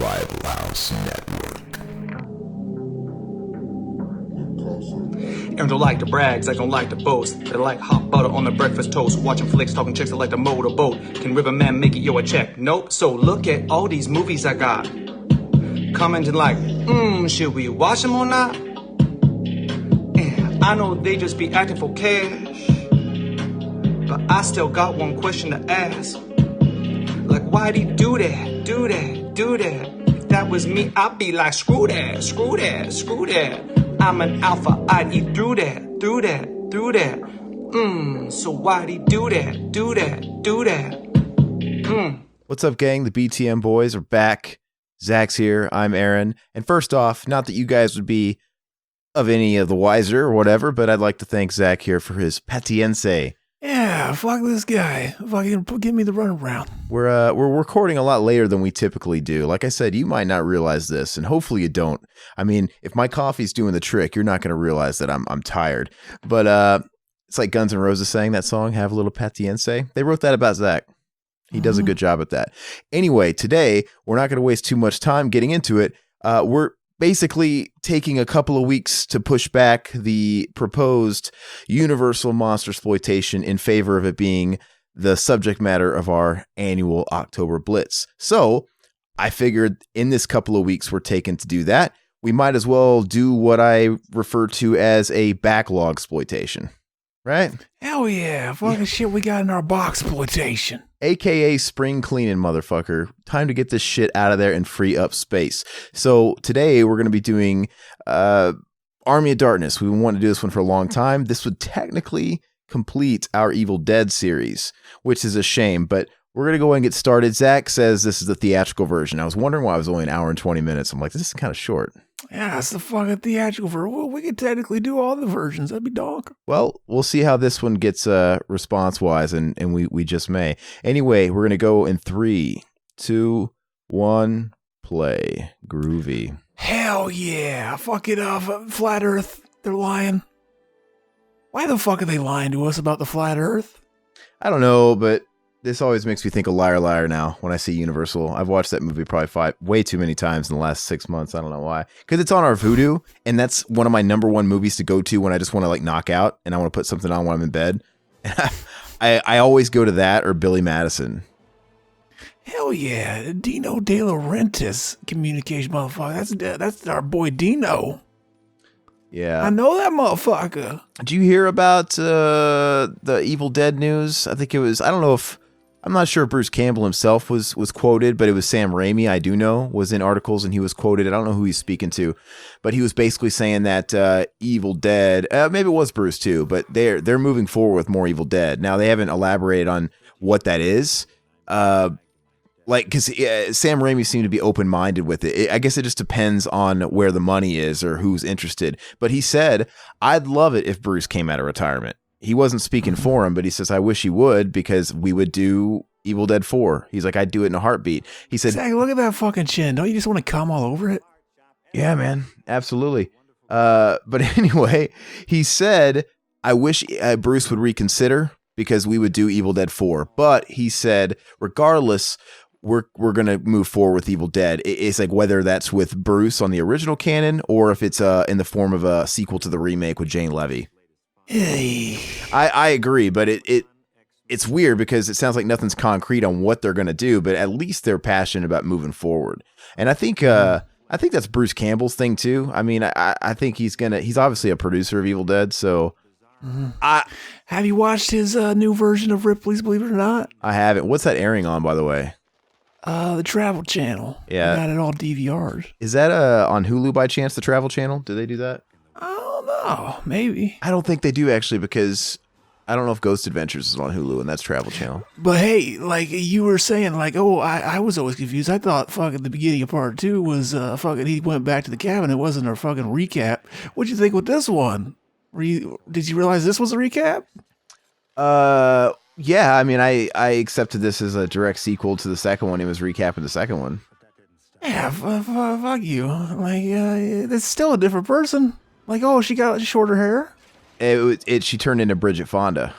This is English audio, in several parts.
Rival House Network. And don't like the brags, I don't like the boast. They like hot butter on the breakfast toast. Watching flicks, talking chicks, I like to motorboat. Can Riverman make it, yo, a check? Nope. So look at all these movies I got. Commenting like, should we watch them or not? And I know they just be acting for cash, but I still got one question to ask. Like, why'd he do that, do that, do that? If that was me, I'd be like, screw that, screw that, screw that. I'm an alpha, I'd eat through that, through that, through that. So why'd he do that, do that, do that? What's up, gang? The BTM boys are back. Zach's here. I'm Aaron. And first off, not that you guys would be of any of the wiser or whatever, but I'd like to thank Zach here for his patience. Yeah, fuck this guy. Fucking give me the runaround. We're recording a lot later than we typically do. Like I said, you might not realize this, and hopefully you don't. I mean, if my coffee's doing the trick, you're not going to realize that I'm tired. But it's like Guns N' Roses sang that song, Have a Little Patience. They wrote that about Zach. He does a good job at that. Anyway, today, we're not going to waste too much time getting into it. We're basically taking a couple of weeks to push back the proposed Universal Monster Exploitation in favor of it being the subject matter of our annual October Blitz. So I figured in this couple of weeks we're taking to do that, we might as well do what I refer to as a backlog exploitation, right? Hell yeah. Fucking shit we got in our box exploitation. AKA spring cleaning, motherfucker. Time to get this shit out of there and free up space. So today we're going to be doing Army of Darkness. We wanted to do this one for a long time. This would technically complete our Evil Dead series, which is a shame, but we're going to go ahead and get started. Zach says this is the theatrical version. I was wondering why it was only an hour and 20 minutes. I'm like, this is kind of short. Yeah, it's the fucking theatrical version. Well, we could technically do all the versions. That'd be dog. Well, we'll see how this one gets response-wise, and we just may. Anyway, we're going to go in 3, 2, 1, play. Groovy. Hell yeah. Fuck it up. Flat Earth. They're lying. Why the fuck are they lying to us about the flat Earth? I don't know, but this always makes me think of Liar Liar now when I see Universal. I've watched that movie probably way too many times in the last 6 months. I don't know why. Because it's on our Vudu, and that's one of my number one movies to go to when I just want to like knock out and I want to put something on when I'm in bed. I always go to that or Billy Madison. Hell yeah. Dino De Laurentiis communication motherfucker. That's our boy Dino. Yeah. I know that motherfucker. Did you hear about the Evil Dead news? I think it was, I'm not sure if Bruce Campbell himself was quoted, but it was Sam Raimi, I do know, was in articles and he was quoted. I don't know who he's speaking to, but he was basically saying that Evil Dead, maybe it was Bruce too, but they're moving forward with more Evil Dead. Now, they haven't elaborated on what that is. Because Sam Raimi seemed to be open-minded with it. I guess it just depends on where the money is or who's interested. But he said, I'd love it if Bruce came out of retirement. He wasn't speaking for him, but he says, I wish he would because we would do Evil Dead 4. He's like, I'd do it in a heartbeat. He said, Zach, look at that fucking chin. Don't you just want to come all over it? Yeah, man. Absolutely. But anyway, he said, I wish Bruce would reconsider because we would do Evil Dead 4. But he said, regardless, we're going to move forward with Evil Dead. It's like whether that's with Bruce on the original canon or if it's in the form of a sequel to the remake with Jane Levy. Hey. I agree, but it's weird because it sounds like nothing's concrete on what they're going to do, but at least they're passionate about moving forward. And I think that's Bruce Campbell's thing too. I mean, I think he's obviously a producer of Evil Dead, so have you watched his new version of Ripley's Believe It or Not? I haven't. What's that airing on, by the way? The Travel Channel. Yeah. I got it all DVRs. Is that on Hulu by chance, the Travel Channel? Do they do that? I don't know. Maybe. I don't think they do actually because I don't know if Ghost Adventures is on Hulu and that's Travel Channel. But hey, like you were saying, like, I was always confused. I thought fucking the beginning of part 2 was fucking he went back to the cabin. It wasn't a fucking recap. What'd you think with this one? Did you realize this was a recap? Yeah, I mean, I accepted this as a direct sequel to the second one. It was recapping the second one. Yeah, fuck you. Like, it's still a different person. Like, oh, she got shorter hair. She turned into Bridget Fonda.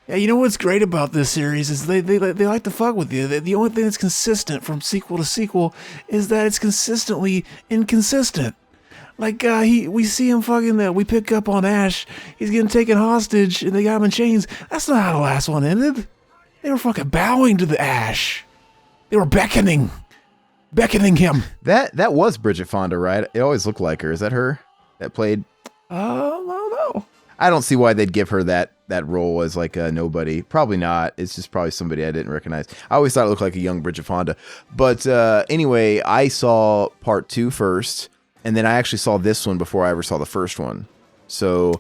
Yeah, you know what's great about this series is they like to fuck with you. The only thing that's consistent from sequel to sequel is that it's consistently inconsistent. Like we see him fucking. We pick up on Ash. He's getting taken hostage, and they got him in chains. That's not how the last one ended. They were fucking bowing to the Ash. They were beckoning him. That was Bridget Fonda, right? It always looked like her. Is that her that played? I don't know. I don't see why they'd give her that role as like a nobody. Probably not. It's just probably somebody I didn't recognize. I always thought it looked like a young Bridget Fonda. But anyway, I saw part 2 first, and then I actually saw this one before I ever saw the first one. So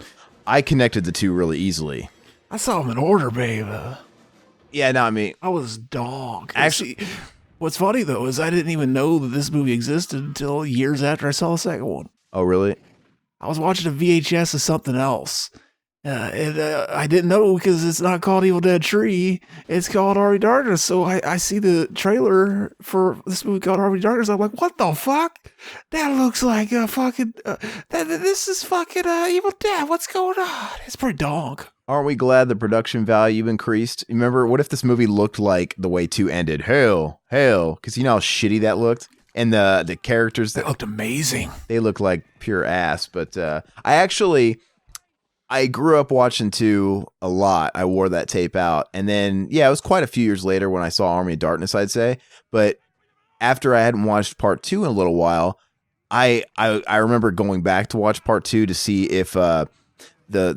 I connected the two really easily. I saw them in order, babe. Yeah, no, I mean, I was dog. Actually, what's funny though is I didn't even know that this movie existed until years after I saw the second one. Oh, really? I was watching a VHS of something else. I didn't know because it's not called Evil Dead Tree. It's called Army Darkness. So I see the trailer for this movie called Army Darkness. I'm like, what the fuck? That looks like a fucking. This is fucking Evil Dead. What's going on? It's pretty dog. Aren't we glad the production value increased? Remember, what if this movie looked like the way 2 ended? Hell. Because you know how shitty that looked? And the characters that looked amazing. They look like pure ass. But I grew up watching 2 a lot. I wore that tape out. And then, yeah, it was quite a few years later when I saw Army of Darkness, I'd say. But after I hadn't watched part 2 in a little while, I remember going back to watch part 2 to see if the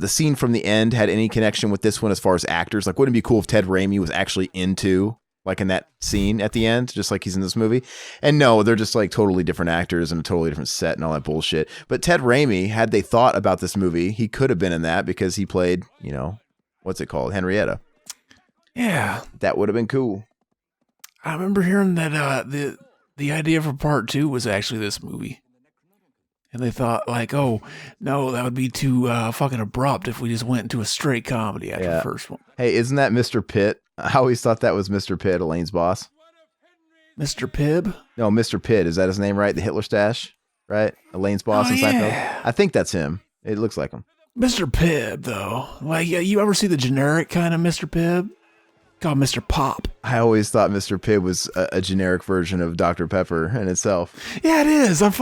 scene from the end had any connection with this one as far as actors. Like, wouldn't it be cool if Ted Raimi was actually into, like, in that scene at the end, just like he's in this movie? And no, they're just like totally different actors and a totally different set and all that bullshit. But Ted Raimi, had they thought about this movie, he could have been in that because he played, you know, what's it called? Henrietta. Yeah. That would have been cool. I remember hearing that the idea for part 2 was actually this movie. And they thought, like, oh, no, that would be too fucking abrupt if we just went into a straight comedy after the first one. Hey, isn't that Mr. Pitt? I always thought that was Mr. Pitt, Elaine's boss. Mr. Pibb? No, Mr. Pitt. Is that his name, right? The Hitler stash, right? Elaine's boss in Seinfeld? I think that's him. It looks like him. Mr. Pibb, though. Like, you ever see the generic kind of Mr. Pibb? Called Mr. Pop. I always thought Mr. Pibb was a generic version of Dr. Pepper in itself. Yeah, it is. I'm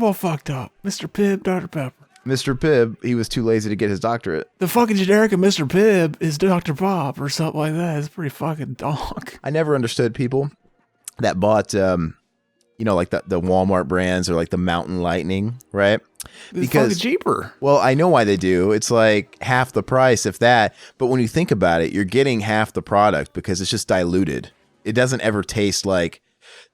all fucked up. Mr. Pibb, Dr. Pepper. Mr. Pibb, he was too lazy to get his doctorate. The fucking generic of Mr. Pibb is Dr. Pop or something like that. It's pretty fucking dog. I never understood people that bought, like the Walmart brands or like the Mountain Lightning, right? It's fucking cheaper. Well, I know why they do. It's like half the price, if that. But when you think about it, you're getting half the product because it's just diluted. It doesn't ever taste like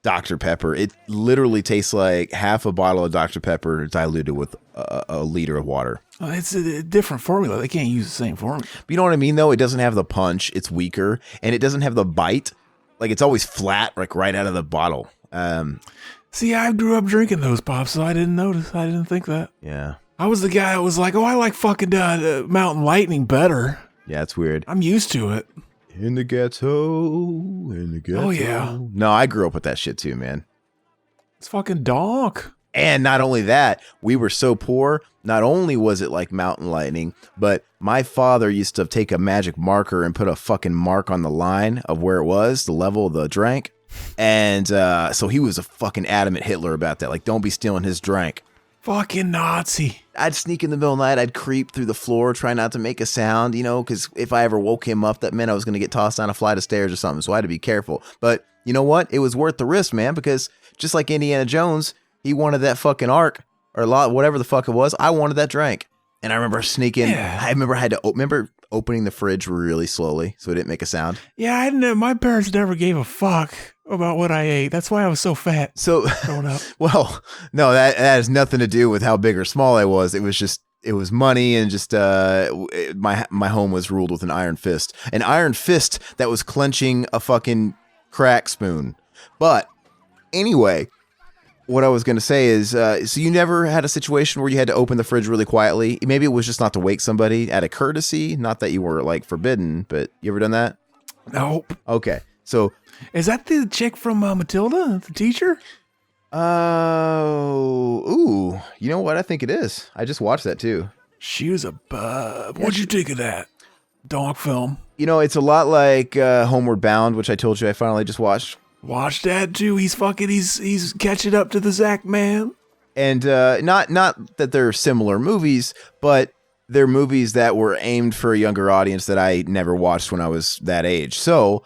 Dr. Pepper. It literally tastes like half a bottle of Dr. Pepper diluted with a liter of water. It's a different formula. They can't use the same formula. But you know what I mean, though? It doesn't have the punch. It's weaker. And it doesn't have the bite. Like, it's always flat, like right out of the bottle. See, I grew up drinking those pops, so I didn't notice. I didn't think that. Yeah. I was the guy that was like, oh, I like fucking Mountain Lightning better. Yeah, it's weird. I'm used to it. In the ghetto. Oh, yeah. No, I grew up with that shit too, man. It's fucking donk. And not only that, we were so poor, not only was it like Mountain Lightning, but my father used to take a magic marker and put a fucking mark on the line of where it was, the level of the drink. And so he was a fucking adamant Hitler about that. Like, don't be stealing his drink. Fucking Nazi. I'd sneak in the middle of the night. I'd creep through the floor, try not to make a sound, because if I ever woke him up, that meant I was going to get tossed down a flight of stairs or something. So I had to be careful. But you know what? It was worth the risk, man, because just like Indiana Jones, he wanted that fucking ark or whatever the fuck it was. I wanted that drink. And I remember sneaking. Yeah. I remember I had to opening the fridge really slowly so it didn't make a sound. Yeah, I didn't know. My parents never gave a fuck about what I ate. That's why I was so fat. So growing up. Well, no, that has nothing to do with how big or small I was. It was just money, and just my home was ruled with an iron fist that was clenching a fucking crack spoon. But anyway, what I was going to say is, so you never had a situation where you had to open the fridge really quietly? Maybe it was just not to wake somebody out of courtesy. Not that you were like forbidden, but you ever done that? Nope. Okay. So is that the chick from Matilda, the teacher? Ooh, you know what? I think it is. I just watched that too. She was a bub. What'd you think of that? Dog film. You know, it's a lot like Homeward Bound, which I told you I finally just watched. Watch that too. He's catching up to the Zach man. And not that they're similar movies, but they're movies that were aimed for a younger audience that I never watched when I was that age. So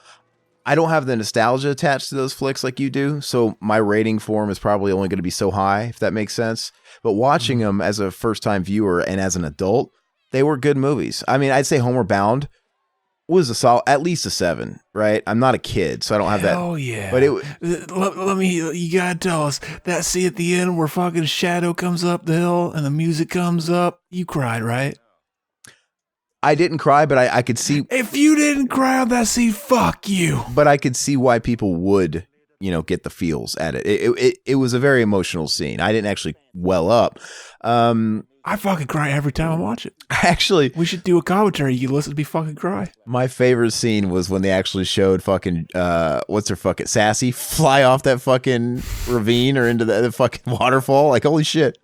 I don't have the nostalgia attached to those flicks like you do. So my rating for them is probably only going to be so high, if that makes sense. But watching them as a first-time viewer and as an adult, they were good movies. I mean, I'd say Homeward Bound was at least a 7, right? I'm not a kid, so I don't have that. Oh yeah. But you gotta tell us that scene at the end where fucking Shadow comes up the hill and the music comes up. You cried, right? I didn't cry, but I could see. If you didn't cry on that scene, fuck you. But I could see why people would, get the feels at it. It was a very emotional scene. I didn't actually well up. I fucking cry every time I watch it. Actually, we should do a commentary. You can listen to me fucking cry. My favorite scene was when they actually showed fucking what's her fucking Sassy fly off that fucking ravine or into the fucking waterfall. Like, holy shit.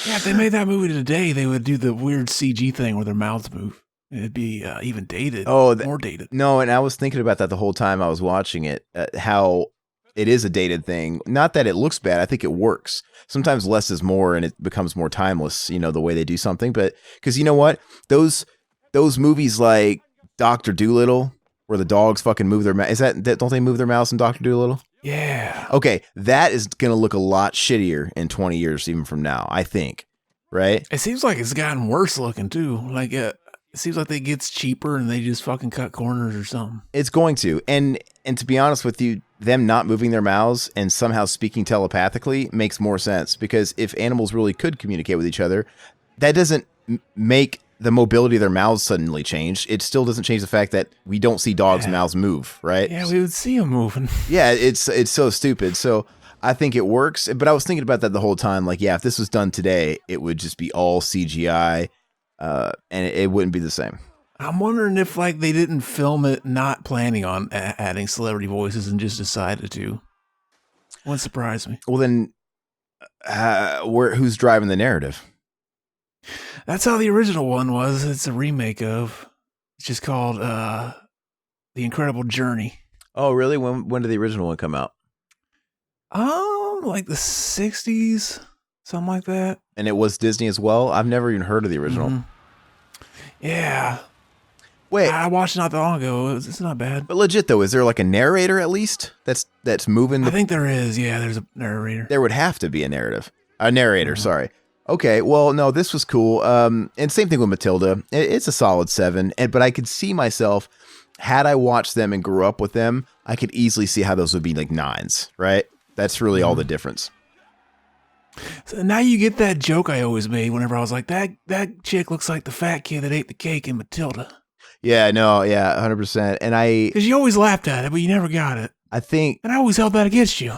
Yeah, if they made that movie today, they would do the weird CG thing where their mouths move. It'd be even dated. Oh, more dated. No, and I was thinking about that the whole time I was watching it. How it is a dated thing. Not that it looks bad. I think it works. Sometimes less is more, and it becomes more timeless. The way they do something. But because you know what, those movies like Dr. Dolittle, where the dogs fucking move their mouth. Don't they move their mouths in Dr. Dolittle? Yeah. Okay, that is gonna look a lot shittier in 20 years, even from now. I think, right? It seems like it's gotten worse looking too. Like it seems like it gets cheaper, and they just fucking cut corners or something. It's going to, and to be honest with you, them not moving their mouths and somehow speaking telepathically makes more sense, because if animals really could communicate with each other, that doesn't make the mobility of their mouths suddenly change. It still doesn't change the fact that we don't see dogs' mouths move, right? Yeah, we would see them moving. Yeah, it's so stupid. So I think it works, but I was thinking about that the whole time. Like, yeah, if this was done today, it would just be all CGI, and it wouldn't be the same. I'm wondering if they didn't film it not planning on adding celebrity voices and just decided to. Wouldn't surprise me. Well, then, who's driving the narrative? That's how the original one was. It's a remake of. It's just called The Incredible Journey. Oh, really? When did the original one come out? Like the 60s, something like that. And it was Disney as well? I've never even heard of the original. Mm-hmm. Yeah. Wait, I watched it not that long ago. It's not bad. But legit though, is there like a narrator at least that's moving? I think there is. Yeah, there's a narrator. There would have to be a narrator. Sorry. Okay, well, no, this was cool. And same thing with Matilda. It's a solid 7. But I could see myself, had I watched them and grew up with them, I could easily see how those would be like 9s, right? That's really all the difference. So now you get that joke I always made whenever I was like, that chick looks like the fat kid that ate the cake in Matilda. Yeah, no, yeah, 100%. And because you always laughed at it, but you never got it. And I always held that against you.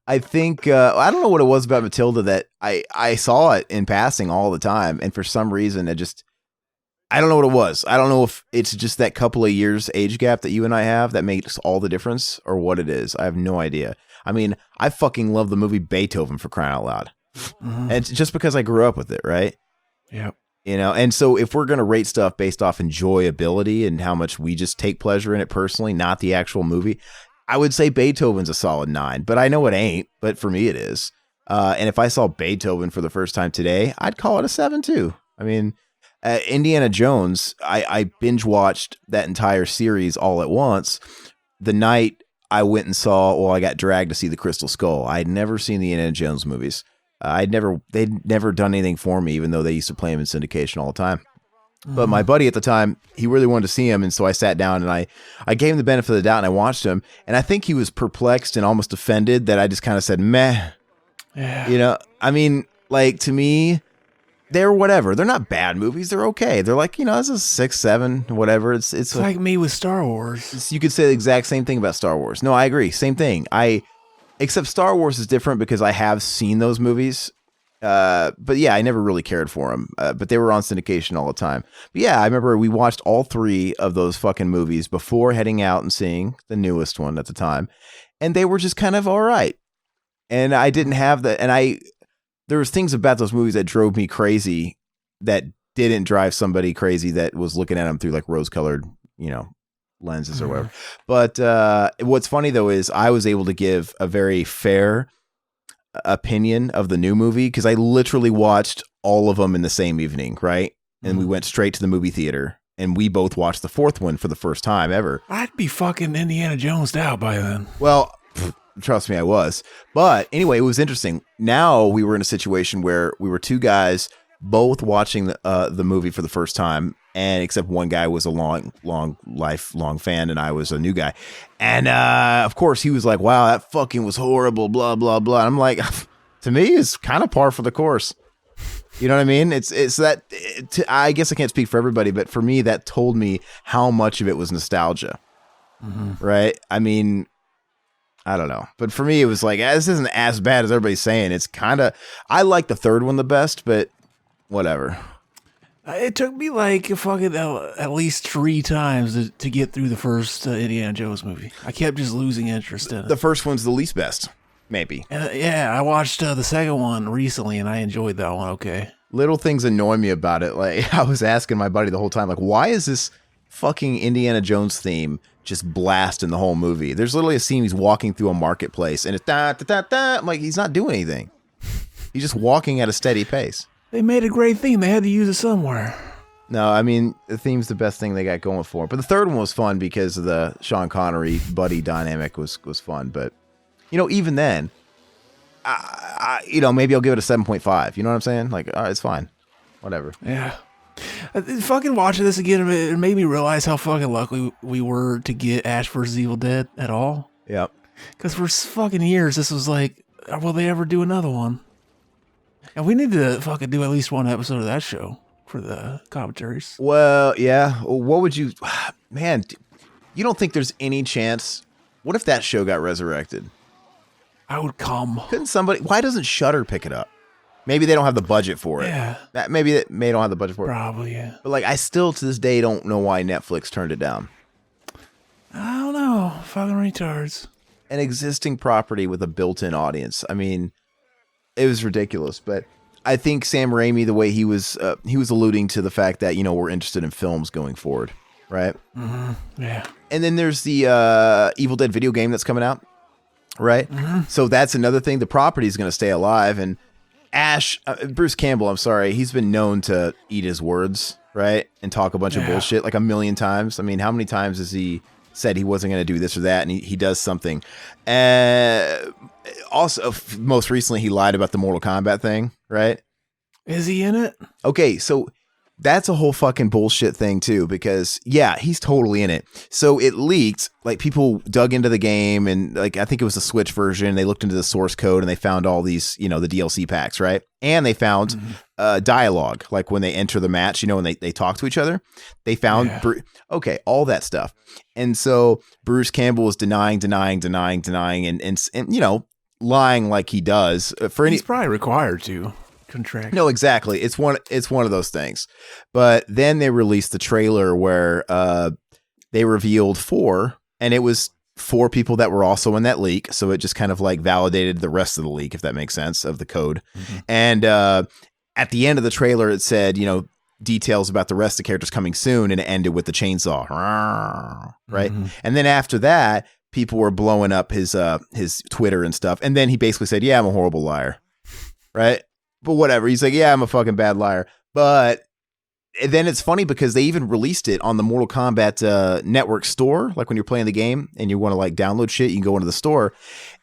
I think, I don't know what it was about Matilda that I saw it in passing all the time. And for some reason, I don't know what it was. I don't know if it's just that couple of years age gap that you and I have that makes all the difference or what it is. I have no idea. I mean, I fucking love the movie Beethoven, for crying out loud. Mm-hmm. And it's just because I grew up with it, right? Yep. And so if we're going to rate stuff based off enjoyability and how much we just take pleasure in it personally, not the actual movie, I would say Beethoven's a solid 9, but I know it ain't, but for me it is. And if I saw Beethoven for the first time today, I'd call it a 7 too. I mean, Indiana Jones, I binge watched that entire series all at once. The night I went and I got dragged to see The Crystal Skull. I had never seen the Indiana Jones movies. They'd never done anything for me, even though they used to play them in syndication all the time. But my buddy at the time, he really wanted to see him. And so I sat down and I gave him the benefit of the doubt and I watched him. And I think he was perplexed and almost offended that I just kind of said, meh. Yeah. I mean, like, to me, they're whatever. They're not bad movies. They're okay. They're like, this is 6, 7, whatever. It's like me with Star Wars. You could say the exact same thing about Star Wars. No, I agree. Same thing. Except Star Wars is different because I have seen those movies. But yeah, I never really cared for them. But they were on syndication all the time. But yeah, I remember we watched all 3 of those fucking movies before heading out and seeing the newest one at the time. And they were just kind of all right. And I didn't have that. And there was things about those movies that drove me crazy that didn't drive somebody crazy that was looking at them through like rose-colored, lenses or whatever. But what's funny though is I was able to give a very fair opinion of the new movie because I literally watched all of them in the same evening, right? And we went straight to the movie theater, and we both watched the fourth one for the first time ever. I'd be fucking Indiana Jones'd out by then. Well, trust me, I was. But anyway, it was interesting. Now we were in a situation where we were two guys both watching the movie for the first time, and except one guy was a lifelong fan, and I was a new guy. And of course, he was like, "Wow, that fucking was horrible." Blah blah blah. And I'm like, to me, it's kind of par for the course. You know what I mean? It's that. I guess I can't speak for everybody, but for me, that told me how much of it was nostalgia. Right? I mean, I don't know, but for me, it was like, this isn't as bad as everybody's saying. It's kind of. I like the third one the best, but whatever. It took me like fucking at least 3 times to get through the first Indiana Jones movie. I kept just losing interest in it. The first one's the least best, maybe. Yeah, I watched the second one recently, and I enjoyed that one. Okay. Little things annoy me about it. Like I was asking my buddy the whole time, like, why is this fucking Indiana Jones theme just blasting the whole movie? There's literally a scene he's walking through a marketplace, and it's da da da da. I'm like, he's not doing anything. He's just walking at a steady pace. They made a great theme. They had to use it somewhere. No, I mean, the theme's the best thing they got going for it. But the third one was fun because of the Sean Connery buddy dynamic was fun. But, even then, maybe I'll give it a 7.5. You know what I'm saying? Like, all right, it's fine. Whatever. Yeah. Fucking watching this again, it made me realize how fucking lucky we were to get Ash vs. Evil Dead at all. Yep. Because for fucking years, this was like, will they ever do another one? And we need to fucking do at least one episode of that show for the commentaries. Well, yeah. What would you... Man, you don't think there's any chance... What if that show got resurrected? I would come. Couldn't somebody... Why doesn't Shudder pick it up? Maybe they don't have the budget for it. Yeah. Maybe they don't have the budget for it. Probably, yeah. But, like, I still, to this day, don't know why Netflix turned it down. I don't know. Fucking retards. An existing property with a built-in audience. I mean... It was ridiculous, but I think Sam Raimi, the way he was alluding to the fact that, we're interested in films going forward, right? Mm-hmm. Yeah. And then there's the Evil Dead video game that's coming out, right? Mm-hmm. So that's another thing. The property is going to stay alive. And Bruce Campbell, I'm sorry, he's been known to eat his words, right? And talk a bunch of bullshit like a million times. I mean, how many times has he said he wasn't going to do this or that, and he does something? Also, most recently, he lied about the Mortal Kombat thing, right? Is he in it? Okay, so that's a whole fucking bullshit thing, too, because, yeah, he's totally in it. So it leaked, like, people dug into the game, and, like, I think it was the Switch version. They looked into the source code, and they found all these, the DLC packs, right? And they found dialogue, like when they enter the match, when they talk to each other. They found, all that stuff. And so Bruce Campbell was denying, and lying like he does. He's probably required to. Contract. No, exactly. It's one of those things. But then they released the trailer where they revealed 4, and it was 4 people that were also in that leak. So it just kind of like validated the rest of the leak, if that makes sense, of the code. Mm-hmm. And at the end of the trailer, it said, details about the rest of the characters coming soon, and it ended with the chainsaw, right? Mm-hmm. And then after that, people were blowing up his Twitter and stuff. And then he basically said, yeah, I'm a horrible liar, right? But whatever. He's like, yeah, I'm a fucking bad liar. But then it's funny because they even released it on the Mortal Kombat network store. Like when you're playing the game and you want to like download shit, you can go into the store.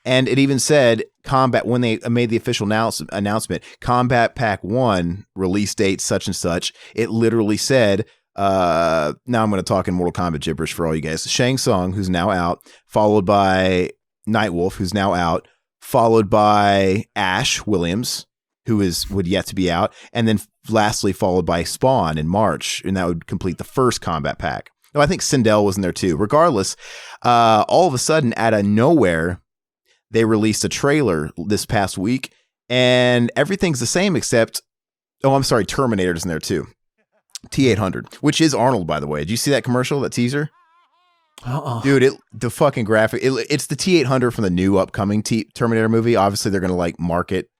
And it even said Combat, when they made the official announcement, Combat Pack 1 release date such and such. It literally said, now I'm going to talk in Mortal Kombat gibberish for all you guys. Shang Tsung, who's now out, followed by Nightwolf, who's now out, followed by Ash Williams, who would yet to be out, and then lastly followed by Spawn in March, and that would complete the first combat pack. No, I think Sindel was in there too. Regardless, all of a sudden, out of nowhere, they released a trailer this past week, and everything's the same except, Terminator's in there too. T-800, which is Arnold, by the way. Did you see that commercial, that teaser? Dude, the fucking graphic, it's the T-800 from the new upcoming Terminator movie. Obviously, they're going to like market,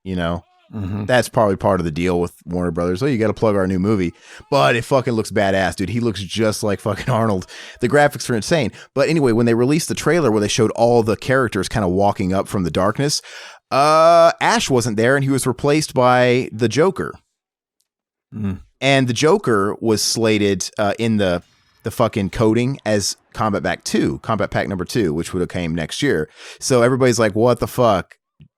That's probably part of the deal with Warner Brothers. Oh, you got to plug our new movie. But it fucking looks badass, dude. He looks just like fucking Arnold. The graphics are insane. But anyway, when they released the trailer where they showed all the characters kind of walking up from the darkness, Ash wasn't there, and he was replaced by the Joker. And the Joker was slated in the fucking coding as Combat Pack number 2, which would have came next year. So everybody's like, what the fuck?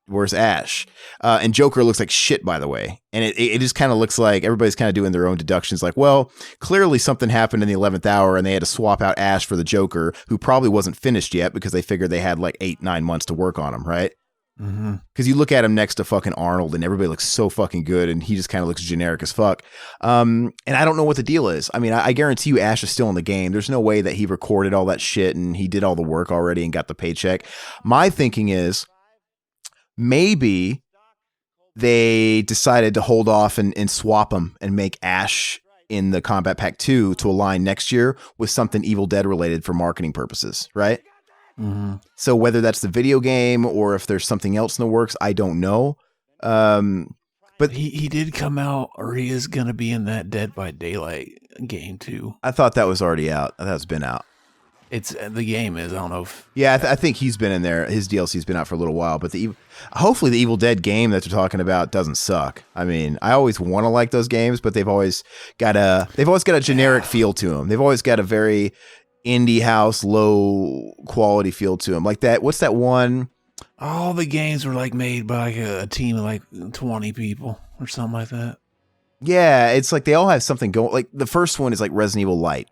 Where's Ash? And Joker looks like shit, by the way. And it just kind of looks like everybody's kind of doing their own deductions. Like, well, clearly something happened in the 11th hour and they had to swap out Ash for the Joker, who probably wasn't finished yet because they figured they had like 8-9 months to work on him, right? Because you look at him next to fucking Arnold and everybody looks so fucking good and he just kind of looks generic as fuck. And I don't know what the deal is. I mean, I guarantee you Ash is still in the game. There's no way that he recorded all that shit and he did all the work already and got the paycheck. My thinking is maybe they decided to hold off and swap him and make Ash in the Combat Pack 2 to align next year with something Evil Dead related for marketing purposes, right? So whether that's the video game or if there's something else in the works, I don't know. But he did come out, or he is going to be in that Dead by Daylight game too. I thought that was already out. I thought it's been out. It's the game is. I don't know if. Yeah, I think he's been in there. His DLC's been out for a little while, but hopefully the Evil Dead game that they're talking about doesn't suck. I mean, I always want to like those games, but they've always got a generic feel to them. They've always got a very indie house, low quality feel to them. Like that. What's that one? All the games were like made by like a team of like 20 people or something like that. Yeah, it's like they all have something going. Like the first one is like Resident Evil Light.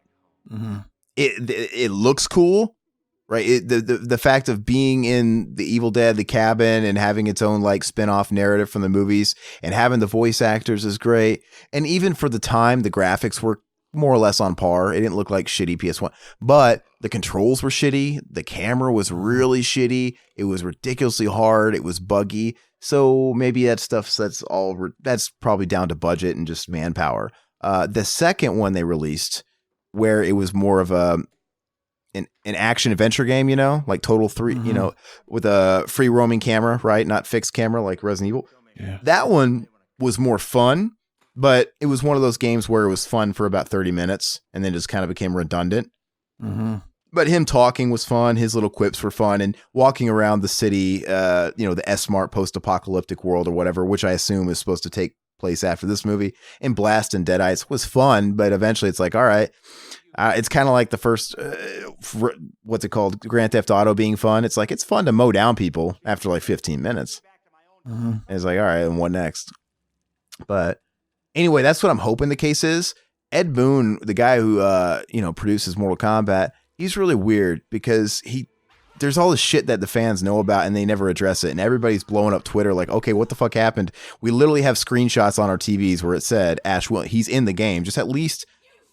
It looks cool, right? The fact of being in the Evil Dead, the cabin, and having its own like spin-off narrative from the movies and having the voice actors is great. And even for the time, the graphics were more or less on par. It didn't look like shitty PS1, but the controls were shitty. The camera was really shitty. It was ridiculously hard. It was buggy. So maybe that's probably down to budget and just manpower. The second one they released, where it was more of an action adventure game, you know, like Total 3, you know, with a free roaming camera, right? Not fixed camera like Resident Evil. Yeah. That one was more fun, but it was one of those games where it was fun for about 30 minutes and then just kind of became redundant. But him talking was fun. His little quips were fun, and walking around the city, the S-Mart post-apocalyptic world or whatever, which I assume is supposed to take place after this movie, and Blast and Dead Eyes was fun, but eventually it's like, all right, it's kind of like the first, what's it called? Grand Theft Auto being fun. It's like, it's fun to mow down people after like 15 minutes. And it's like, all right, and what next? But anyway, that's what I'm hoping the case is. Ed Boon, the guy who, produces Mortal Kombat, he's really weird because there's all this shit that the fans know about and they never address it. And everybody's blowing up Twitter like, okay, what the fuck happened? We literally have screenshots on our TVs where it said Ash Will, he's in the game. Just at least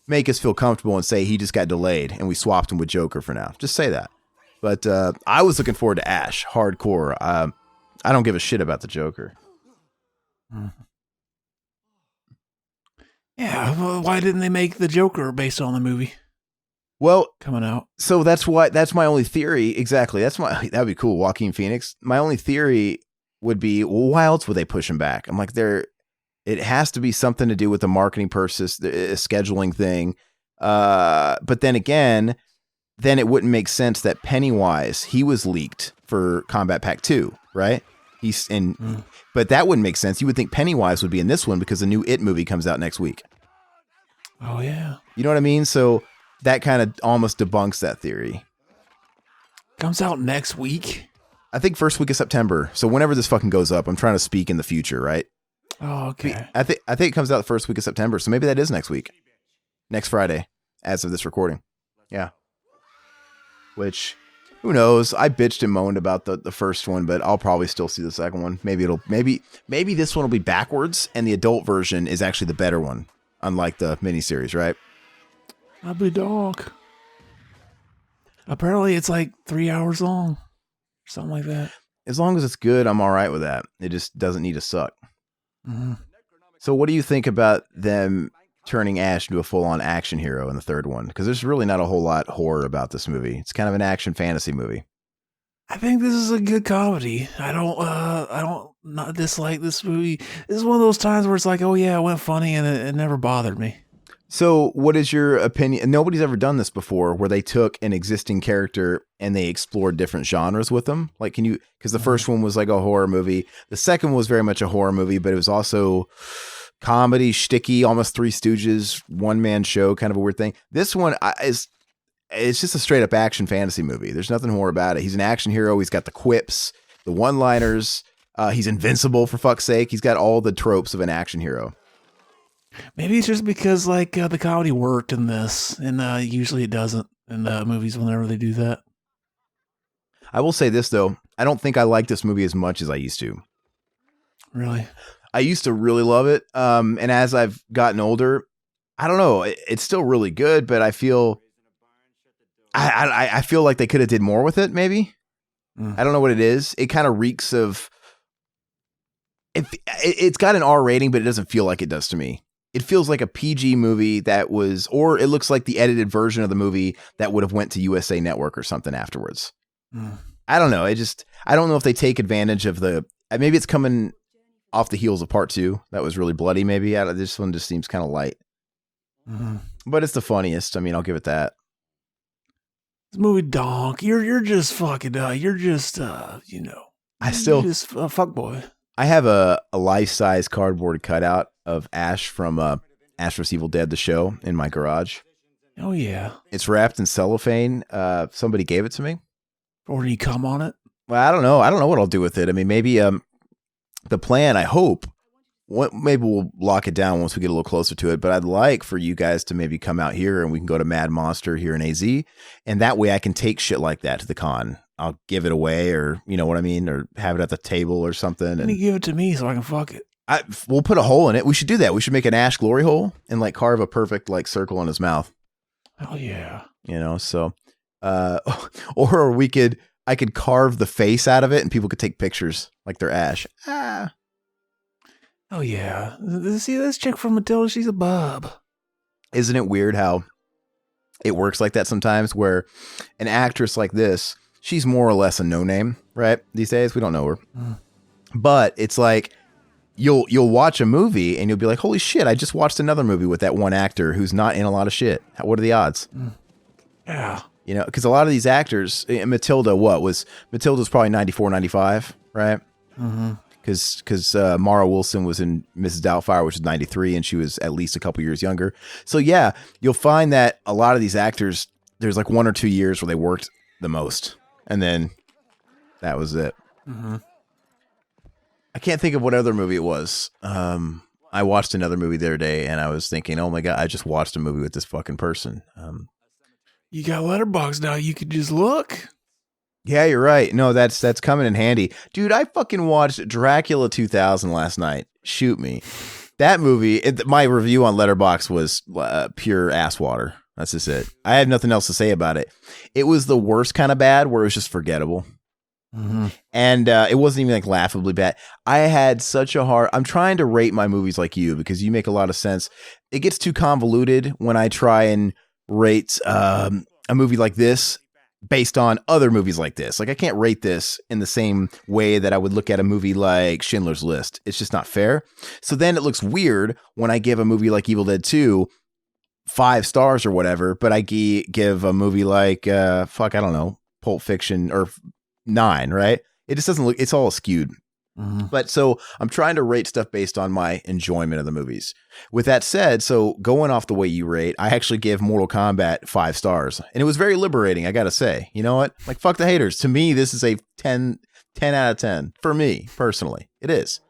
make us feel comfortable and say he just got delayed and we swapped him with Joker for now. Just say that. But I was looking forward to Ash hardcore. I don't give a shit about the Joker. Yeah, well, why didn't they make the Joker based on the movie? Well, coming out. So that's my only theory. Exactly. That'd be cool. Joaquin Phoenix. My only theory would be, well, why else would they push him back? I'm like, it has to be something to do with the marketing purposes, the scheduling thing. But then again, it wouldn't make sense that Pennywise, he was leaked for Combat Pack 2, right? But that wouldn't make sense. You would think Pennywise would be in this one because the new It movie comes out next week. Oh yeah. You know what I mean? So that kind of almost debunks that theory. Comes out next week? I think first week of September. So whenever this fucking goes up, I'm trying to speak in the future, right? Oh, okay. I think it comes out the first week of September. So maybe that is next week. Next Friday, as of this recording. Yeah. Which, who knows? I bitched and moaned about the first one, but I'll probably still see the second one. Maybe this one will be backwards and the adult version is actually the better one, unlike the miniseries, right? I'll be dog. Apparently it's like 3 hours long. Something like that. As long as it's good, I'm all right with that. It just doesn't need to suck. So what do you think about them turning Ash into a full-on action hero in the third one? Because there's really not a whole lot horror about this movie. It's kind of an action fantasy movie. I think this is a good comedy. I don't not dislike this movie. This is one of those times where it's like, oh yeah, it went funny and it never bothered me. So what is your opinion? Nobody's ever done this before where they took an existing character and they explored different genres with them. Like, because the first one was like a horror movie. The second was very much a horror movie, but it was also comedy, shticky, almost Three Stooges, one-man show, kind of a weird thing. This one it's just a straight up action fantasy movie. There's nothing horror about it. He's an action hero. He's got the quips, the one-liners. He's invincible, for fuck's sake. He's got all the tropes of an action hero. Maybe it's just because like the comedy worked in this, and usually it doesn't in movies whenever they do that. I will say this though, I don't think I like this movie as much as I used to. Really? I used to really love it, and as I've gotten older, I don't know, it's still really good, but I feel I feel like they could have did more with it. Maybe I don't know what it is. It kind of reeks of. It's got an R rating, but it doesn't feel like it does to me. It feels like a PG movie or it looks like the edited version of the movie that would have went to USA Network or something afterwards. I don't know. I don't know if they take advantage of maybe it's coming off the heels of part 2. That was really bloody. Maybe this one just seems kind of light, but it's the funniest. I mean, I'll give it that. This movie donk. You're just fucking, you're just, you're just a fuck boy. I have a life-size cardboard cutout of Ash from Ash vs. Evil Dead, the show, in my garage. Oh, yeah. It's wrapped in cellophane. Somebody gave it to me. Or do you come on it? Well, I don't know. I don't know what I'll do with it. I mean, maybe the plan, I hope, maybe we'll lock it down once we get a little closer to it, but I'd like for you guys to maybe come out here and we can go to Mad Monster here in AZ, and that way I can take shit like that to the con. I'll give it away, or you know what I mean, or have it at the table or something. And you give it to me so I can fuck it. We'll put a hole in it. We should do that. We should make an Ash glory hole and like carve a perfect like circle in his mouth. Hell yeah. So, or I could carve the face out of it and people could take pictures like they're Ash. Oh yeah. See this chick from Matilda? She's a bub. Isn't it weird how it works like that sometimes, where an actress like this, she's more or less a no-name, right? These days, we don't know her. But it's like, you'll watch a movie and you'll be like, holy shit, I just watched another movie with that one actor who's not in a lot of shit. What are the odds? Yeah. Because a lot of these actors, Matilda's probably 94, 95, right? Because Mara Wilson was in Mrs. Doubtfire, which is 93, and she was at least a couple years younger. So yeah, you'll find that a lot of these actors, there's like 1 or 2 years where they worked the most. And then that was it. I can't think of what other movie it was. I watched another movie the other day and I was thinking, oh my God, I just watched a movie with this fucking person. You got Letterboxd now. You could just look. Yeah, you're right. No, that's coming in handy. Dude, I fucking watched Dracula 2000 last night. Shoot me. That movie, my review on Letterboxd was pure ass water. That's just it. I have nothing else to say about it. It was the worst kind of bad where it was just forgettable. And it wasn't even like laughably bad. I had such a hard... I'm trying to rate my movies like you because you make a lot of sense. It gets too convoluted when I try and rate a movie like this based on other movies like this. Like I can't rate this in the same way that I would look at a movie like Schindler's List. It's just not fair. So then it looks weird when I give a movie like Evil Dead 2 5 stars or whatever, but I give a movie like I don't know, Pulp Fiction or 9, right? It just doesn't look, it's all skewed. But so I'm trying to rate stuff based on my enjoyment of the movies. With that said, so going off the way you rate, I actually gave Mortal Kombat 5 stars, and it was very liberating. I got to say, you know what? Like, fuck the haters. To me, this is a 10 out of 10 for me personally. It is.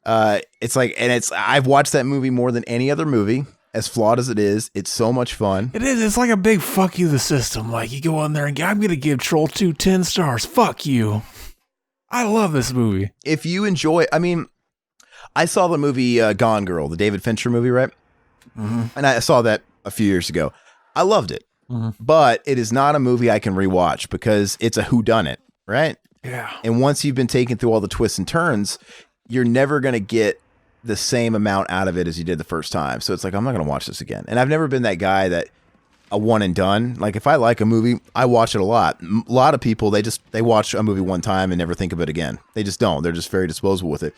It's like, and I've watched that movie more than any other movie. As flawed as it is, it's so much fun. It is. It's like a big fuck you the system. Like you go on there and I'm going to give Troll 2 10 stars. Fuck you. I love this movie. If you enjoy, I mean, I saw the movie Gone Girl, the David Fincher movie, right? And I saw that a few years ago. I loved it, but it is not a movie I can rewatch because it's a whodunit, right? Yeah. And once you've been taken through all the twists and turns, you're never going to get the same amount out of it as you did the first time. So it's like, I'm not going to watch this again. And I've never been that guy that a one and done. Like if I like a movie, I watch it a lot. A lot of people, they watch a movie one time and never think of it again. They just don't. They're just very disposable with it.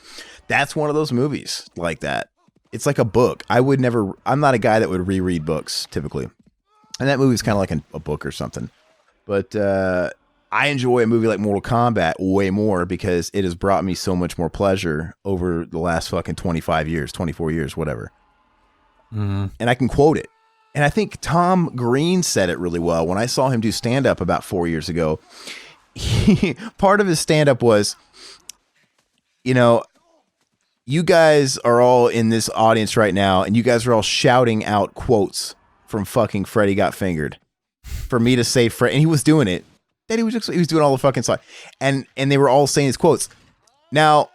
That's one of those movies like that. It's like a book. I'm not a guy that would reread books typically. And that movie's kind of like a book or something. But I enjoy a movie like Mortal Kombat way more because it has brought me so much more pleasure over the last fucking 25 years, 24 years, whatever. Mm-hmm. And I can quote it. And I think Tom Green said it really well. When I saw him do stand-up about 4 years ago, part of his stand-up was, you know, you guys are all in this audience right now, and you guys are all shouting out quotes from fucking Freddy Got Fingered for me to say Fred. And he was doing it. That he was doing all the fucking stuff. And they were all saying his quotes. Now,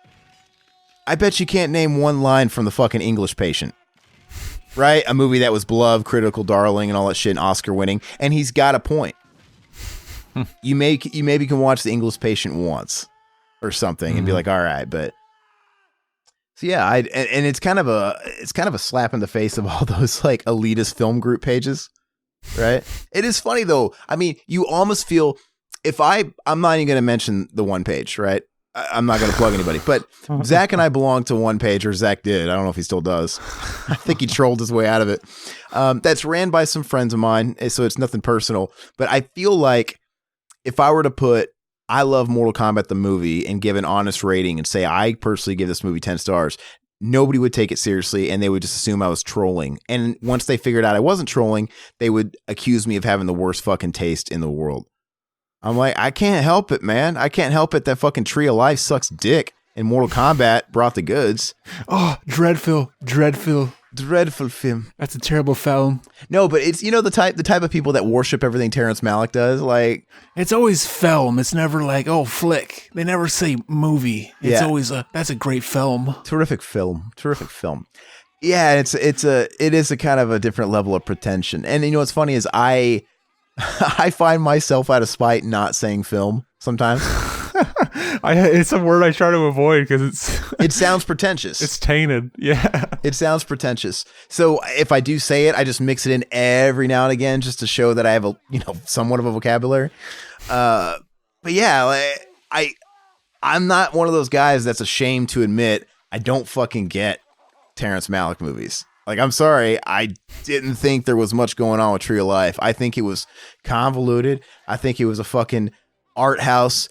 I bet you can't name one line from the fucking English Patient. Right? A movie that was beloved, critical darling, and all that shit, and Oscar winning. And he's got a point. You maybe can watch The English Patient once or something and be like, all right, but so yeah, and it's kind of a slap in the face of all those like elitist film group pages, right? It is funny though. I mean, you almost feel I'm not even going to mention the one page, right? I'm not going to plug anybody, but Zach and I belong to one page, or Zach did. I don't know if he still does. I think he trolled his way out of it. That's ran by some friends of mine, so it's nothing personal. But I feel like if I were to put I love Mortal Kombat the movie and give an honest rating and say I personally give this movie 10 stars, nobody would take it seriously and they would just assume I was trolling. And once they figured out I wasn't trolling, they would accuse me of having the worst fucking taste in the world. I'm like, I can't help it, man. I can't help it that fucking Tree of Life sucks dick and Mortal Kombat brought the goods. Oh, dreadful film. That's a terrible film. No, but it's, you know, the type of people that worship everything Terrence Malick does. Like, it's always film. It's never like, oh, flick. They never say movie. It's always that's a great film. Terrific film. Yeah, it is a kind of a different level of pretension. And you know what's funny is I find myself out of spite not saying film sometimes. It's a word I try to avoid because it sounds pretentious. It's tainted. Yeah. It sounds pretentious. So if I do say it, I just mix it in every now and again just to show that I have somewhat of a vocabulary. But yeah, I'm not one of those guys that's ashamed to admit I don't fucking get Terrence Malick movies. Like, I'm sorry, I didn't think there was much going on with Tree of Life. I think it was convoluted. I think it was a fucking art house,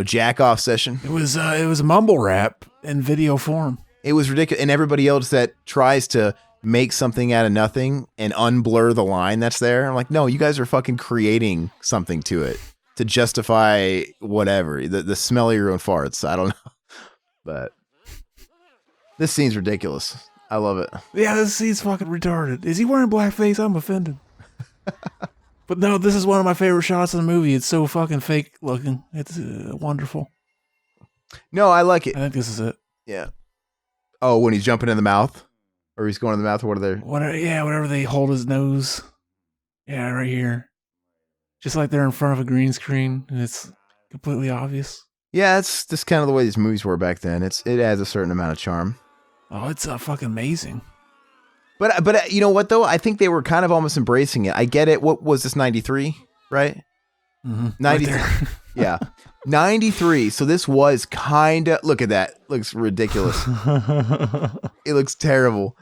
jack off session. It was a mumble rap in video form. It was ridiculous. And everybody else that tries to make something out of nothing and unblur the line that's there, I'm like, no, you guys are fucking creating something to it to justify whatever. The smell of your own farts. I don't know. But this scene's ridiculous. I love it. Yeah, this scene's fucking retarded. Is he wearing blackface? I'm offended. But no, this is one of my favorite shots in the movie. It's so fucking fake looking. It's wonderful. No, I like it. I think this is it. Yeah. Oh, when he's jumping in the mouth? Or he's going in the mouth? Or what are they? Whenever they hold his nose. Yeah, right here. Just like they're in front of a green screen. And it's completely obvious. Yeah, it's just kind of the way these movies were back then. It adds a certain amount of charm. Oh, it's fucking amazing. But you know what, though? I think they were kind of almost embracing it. I get it. What was this, 93, right? Mm-hmm. 93. Right yeah. 93. So this was kind of... Look at that. Looks ridiculous. It looks terrible.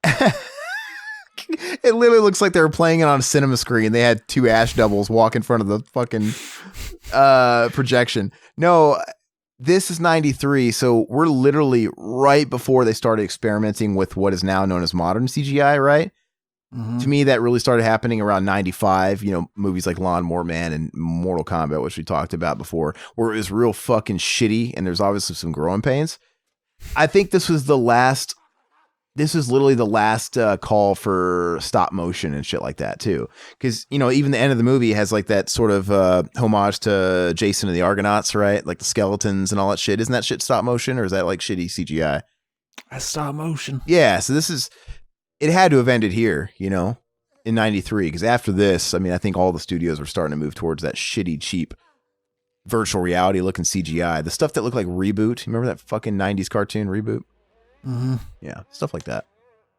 It literally looks like they were playing it on a cinema screen. They had two Ash doubles walk in front of the fucking projection. No... This is 93, so we're literally right before they started experimenting with what is now known as modern CGI, right? Mm-hmm. To me, that really started happening around 95, movies like Lawnmower Man and Mortal Kombat, which we talked about before, where it was real fucking shitty, and there's obviously some growing pains. I think this was literally the last call for stop motion and shit like that too. Because, even the end of the movie has like that sort of homage to Jason and the Argonauts, right? Like the skeletons and all that shit. Isn't that shit stop motion or is that like shitty CGI? That's stop motion. Yeah. So it had to have ended here, in 93. Because after this, I think all the studios were starting to move towards that shitty, cheap virtual reality looking CGI. The stuff that looked like Reboot. You remember that fucking 90s cartoon Reboot? Mm-hmm. Yeah, stuff like that.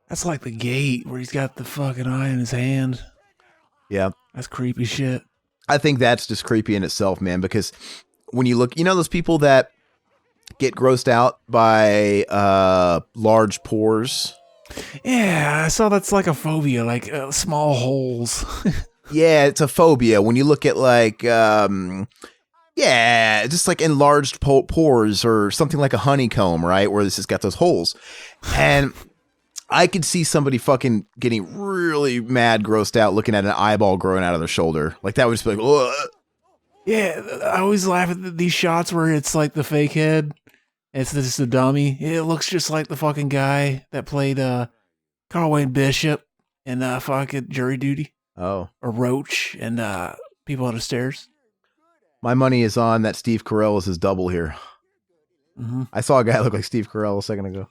That's like the gate where he's got the fucking eye in his hand. Yeah. That's creepy shit. I think that's just creepy in itself, man, because when you look, those people that get grossed out by large pores. Yeah, I saw that's like a phobia, like small holes. Yeah, it's a phobia. When you look at like, just like enlarged pores or something like a honeycomb, right? Where this has got those holes. And I could see somebody fucking getting really mad, grossed out, looking at an eyeball growing out of their shoulder. Like that would just be like, ugh. Yeah, I always laugh at these shots where it's like the fake head. It's just a dummy. It looks just like the fucking guy that played Carl Wayne Bishop in fucking Jury Duty. Oh. Or Roach and People on the Stairs. My money is on that Steve Carell is his double here. Mm-hmm. I saw a guy look like Steve Carell a second ago.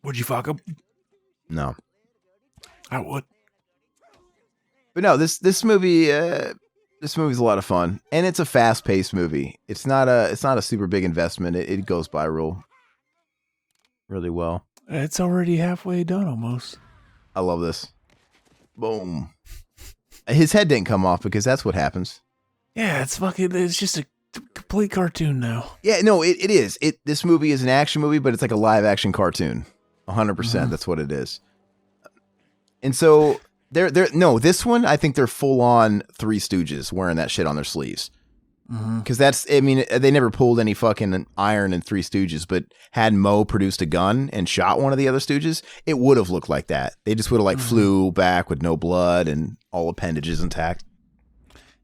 Would you fuck him? No. I would. But no, this movie, this movie's a lot of fun, and it's a fast-paced movie. It's not a super big investment. It goes by really well. It's already halfway done almost. I love this. Boom. His head didn't come off because that's what happens. Yeah, it's just a complete cartoon now. Yeah, no, it is. This movie is an action movie, but it's like a live-action cartoon. 100%. That's what it is. And so this one, I think they're full on Three Stooges wearing that shit on their sleeves. Because they never pulled any fucking iron in Three Stooges, but had Moe produced a gun and shot one of the other Stooges, it would have looked like that. They just would have flew back with no blood and all appendages intact.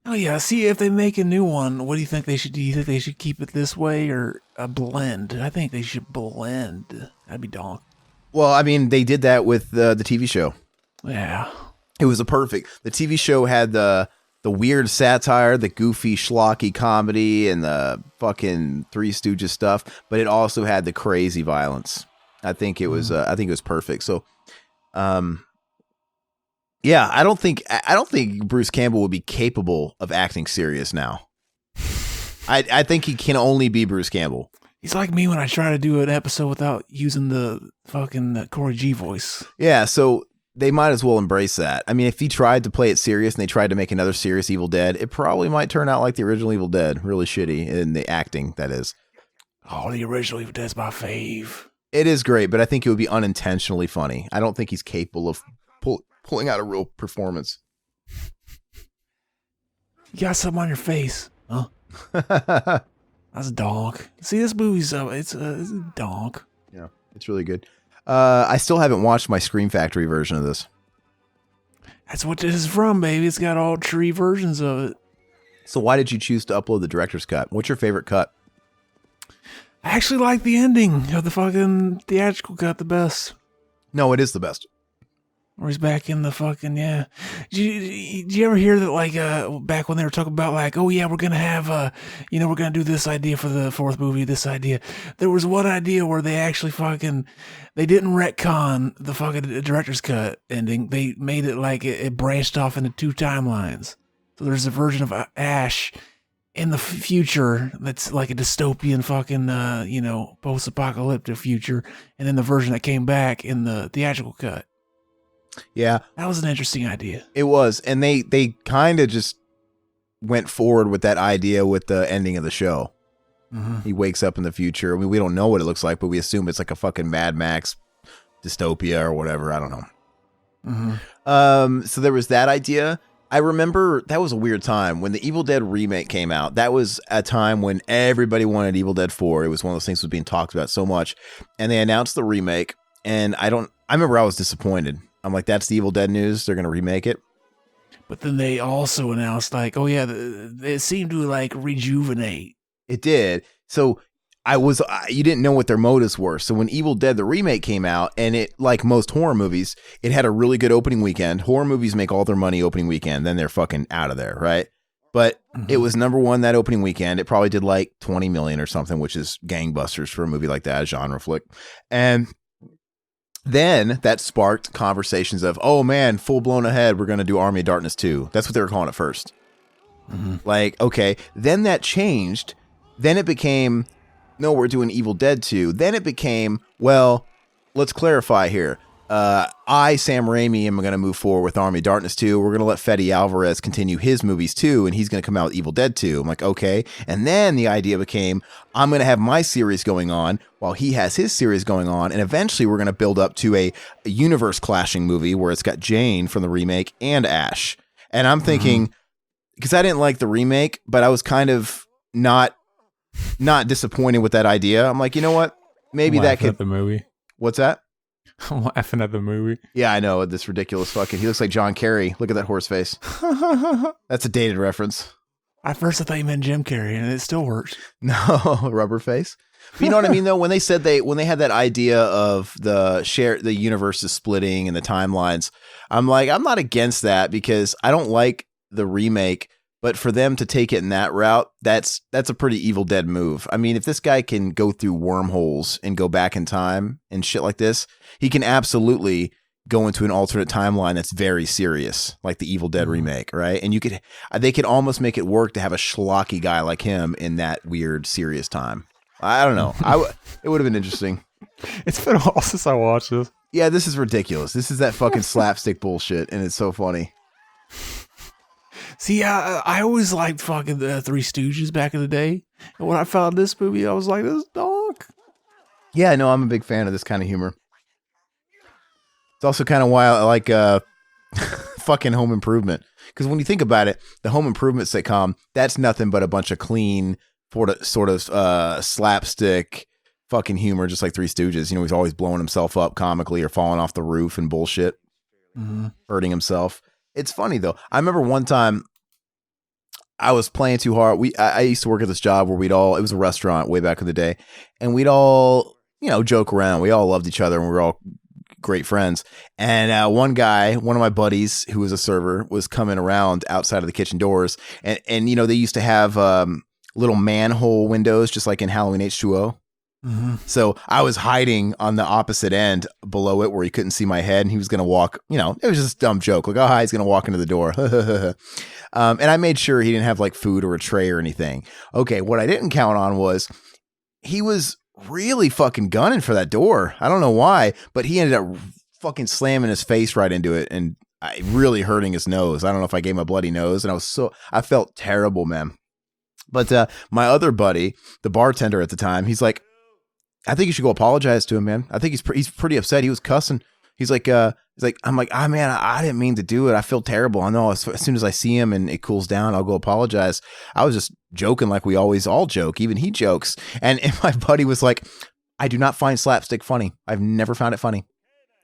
Oh yeah, see if they make a new one, what do you think they should do? You think they should keep it this way or a blend? I think they should blend. That'd be donk. Well, I mean, they did that with the TV show. Yeah. It was the TV show had the weird satire, the goofy schlocky comedy, and the fucking Three Stooges stuff, but it also had the crazy violence. I think it was perfect. So, yeah, I don't think Bruce Campbell would be capable of acting serious now. I think he can only be Bruce Campbell. He's like me when I try to do an episode without using the fucking Corey G voice. Yeah, so they might as well embrace that. I mean, if he tried to play it serious and they tried to make another serious Evil Dead, it probably might turn out like the original Evil Dead, really shitty in the acting, that is. Oh, the original Evil Dead's my fave. It is great, but I think it would be unintentionally funny. I don't think he's capable of pulling out a real performance. You got something on your face, huh? That's a donk. See, this movie's it's a donk. Yeah, it's really good. I still haven't watched my Scream Factory version of this. That's what this is from, baby. It's got all tree versions of it. So why did you choose to upload the director's cut? What's your favorite cut? I actually like the ending of the fucking theatrical cut the best. No, it is the best. Or he's back in the fucking, yeah. Did you ever hear that, like, back when they were talking about, like, oh, yeah, we're going to have, we're going to do this idea for the fourth movie, this idea. There was one idea where they actually they didn't retcon the fucking director's cut ending. They made it like it branched off into two timelines. So there's a version of Ash in the future that's like a dystopian fucking, post-apocalyptic future. And then the version that came back in the theatrical cut. Yeah. That was an interesting idea. It was. And they kind of just went forward with that idea with the ending of the show. Mm-hmm. He wakes up in the future. I mean, we don't know what it looks like, but we assume it's like a fucking Mad Max dystopia or whatever. I don't know. Mm-hmm. So there was that idea. I remember that was a weird time when the Evil Dead remake came out. That was a time when everybody wanted Evil Dead 4. It was one of those things that was being talked about so much. And they announced the remake. And I remember I was disappointed. I'm like, that's the Evil Dead news. They're going to remake it. But then they also announced, like, oh, yeah, it seemed to, like, rejuvenate. It did. So you didn't know what their motives were. So when Evil Dead, the remake came out, and it, like most horror movies, it had a really good opening weekend. Horror movies make all their money opening weekend. Then they're fucking out of there, right? But it was number one that opening weekend. It probably did like 20 million or something, which is gangbusters for a movie like that, a genre flick. And then that sparked conversations of, oh man, full blown ahead. We're going to do Army of Darkness 2. That's what they were calling it first. Mm-hmm. Like, okay. Then that changed. Then it became, no, we're doing Evil Dead 2. Then it became, well, let's clarify here. I, Sam Raimi, am going to move forward with Army of Darkness 2. We're going to let Fede Alvarez continue his movies too, and he's going to come out with Evil Dead 2. I'm like, okay. And then the idea became, I'm going to have my series going on while he has his series going on, and eventually we're going to build up to a universe clashing movie where it's got Jane from the remake and Ash. And I'm thinking, because I didn't like the remake, but I was kind of not disappointed with that idea. I'm like, you know what? Maybe that could. The movie. What's that? I'm laughing at the movie. Yeah, I know. This ridiculous fucking. He looks like John Kerry. Look at that horse face. That's a dated reference. At first I thought you meant Jim Carrey, and it still works. No, rubber face. But you know what I mean, though? When they said when they had that idea of the universes splitting and the timelines, I'm like, I'm not against that because I don't like the remake. But for them to take it in that route, that's a pretty Evil Dead move. I mean, if this guy can go through wormholes and go back in time and shit like this, he can absolutely go into an alternate timeline that's very serious, like the Evil Dead remake, right? And they could almost make it work to have a schlocky guy like him in that weird, serious time. I don't know. It would have been interesting. It's been a while since I watched this. Yeah, this is ridiculous. This is that fucking slapstick bullshit, and it's so funny. See, I always liked fucking the Three Stooges back in the day. And when I found this movie, I was like, this is dog. Yeah, no, I'm a big fan of this kind of humor. It's also kind of why I like fucking Home Improvement. Because when you think about it, the Home Improvement sitcom, that's nothing but a bunch of clean, sort of slapstick fucking humor, just like Three Stooges. You know, he's always blowing himself up comically or falling off the roof and bullshit, hurting himself. It's funny, though. I remember one time I was playing too hard. I used to work at this job where it was a restaurant way back in the day, and we'd all, joke around. We all loved each other, and we were all great friends. And one of my buddies who was a server was coming around outside of the kitchen doors, and they used to have little manhole windows, just like in Halloween H2O. So I was hiding on the opposite end below it where he couldn't see my head, and he was going to walk, it was just a dumb joke. Like, oh, hi, he's going to walk into the door. And I made sure he didn't have like food or a tray or anything. Okay. What I didn't count on was he was really fucking gunning for that door. I don't know why, but he ended up fucking slamming his face right into it and really hurting his nose. I don't know if I gave him a bloody nose, and I felt terrible, man. But my other buddy, the bartender at the time, he's like, I think you should go apologize to him, man. I think he's pretty upset. He was cussing. He's like, I'm like, man, I didn't mean to do it. I feel terrible. I know as soon as I see him and it cools down, I'll go apologize. I was just joking like we always all joke. Even he jokes. And my buddy was like, I do not find slapstick funny. I've never found it funny.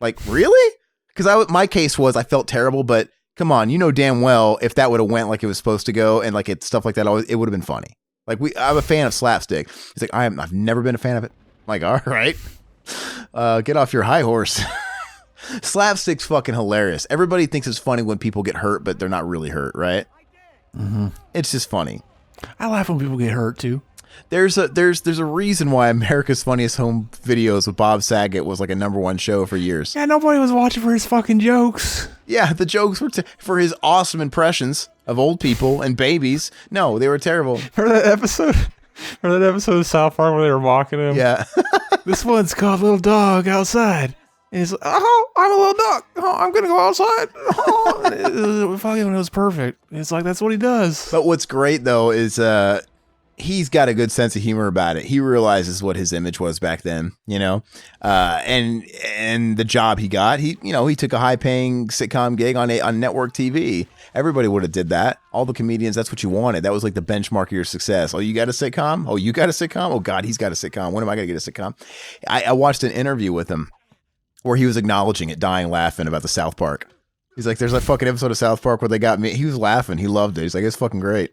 Like, really? Because my case was I felt terrible, but come on, damn well if that would have went like it was supposed to go and like stuff like that, it would have been funny. Like I'm a fan of slapstick. He's like, I've never been a fan of it. I'm like, all right, get off your high horse. Slapstick's fucking hilarious. Everybody thinks it's funny when people get hurt, but they're not really hurt, right? It's just funny. I laugh when people get hurt too. There's a reason why America's Funniest Home Videos with Bob Saget was like a #1 show for years. Yeah, nobody was watching for his fucking jokes. Yeah, the jokes were for his awesome impressions of old people and babies. No, they were terrible. Remember that episode? Remember that episode of South Park where they were mocking him? Yeah. This one's called Little Dog Outside. And he's like, oh, I'm a little dog. Oh, I'm going to go outside. It was perfect. It's like, that's what he does. But what's great, though, is he's got a good sense of humor about it. He realizes what his image was back then, and the job he got, he took a high-paying sitcom gig on network TV. Everybody would have did that. All the comedians, that's what you wanted. That was like the benchmark of your success. Oh, you got a sitcom? Oh, you got a sitcom? Oh, God, he's got a sitcom. When am I going to get a sitcom? I watched an interview with him where he was acknowledging it, dying laughing about the South Park. He's like, there's that fucking episode of South Park where they got me. He was laughing. He loved it. He's like, it's fucking great.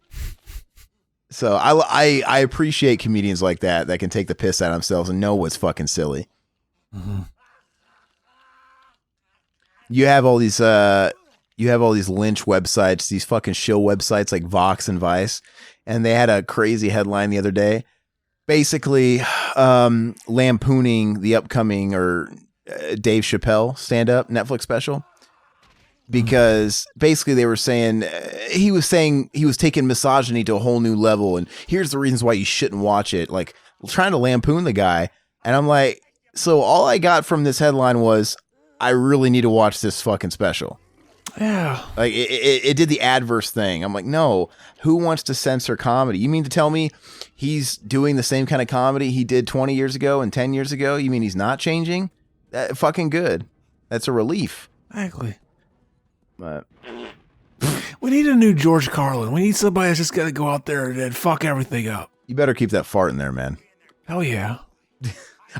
So I appreciate comedians like that can take the piss out of themselves and know what's fucking silly. You have all these lynch websites, these fucking show websites like Vox and Vice, and they had a crazy headline the other day, basically lampooning the upcoming Dave Chappelle stand-up Netflix special. Because basically they were saying he was taking misogyny to a whole new level, and here's the reasons why you shouldn't watch it, like trying to lampoon the guy. And I'm like, so all I got from this headline was I really need to watch this fucking special. Yeah. Like it did the adverse thing. I'm like, no, who wants to censor comedy? You mean to tell me he's doing the same kind of comedy he did 20 years ago and 10 years ago? You mean he's not changing? Fucking good. That's a relief. Exactly. But We need a new George Carlin. We need somebody that's just got to go out there and fuck everything up. you better keep that fart in there, man. Hell yeah.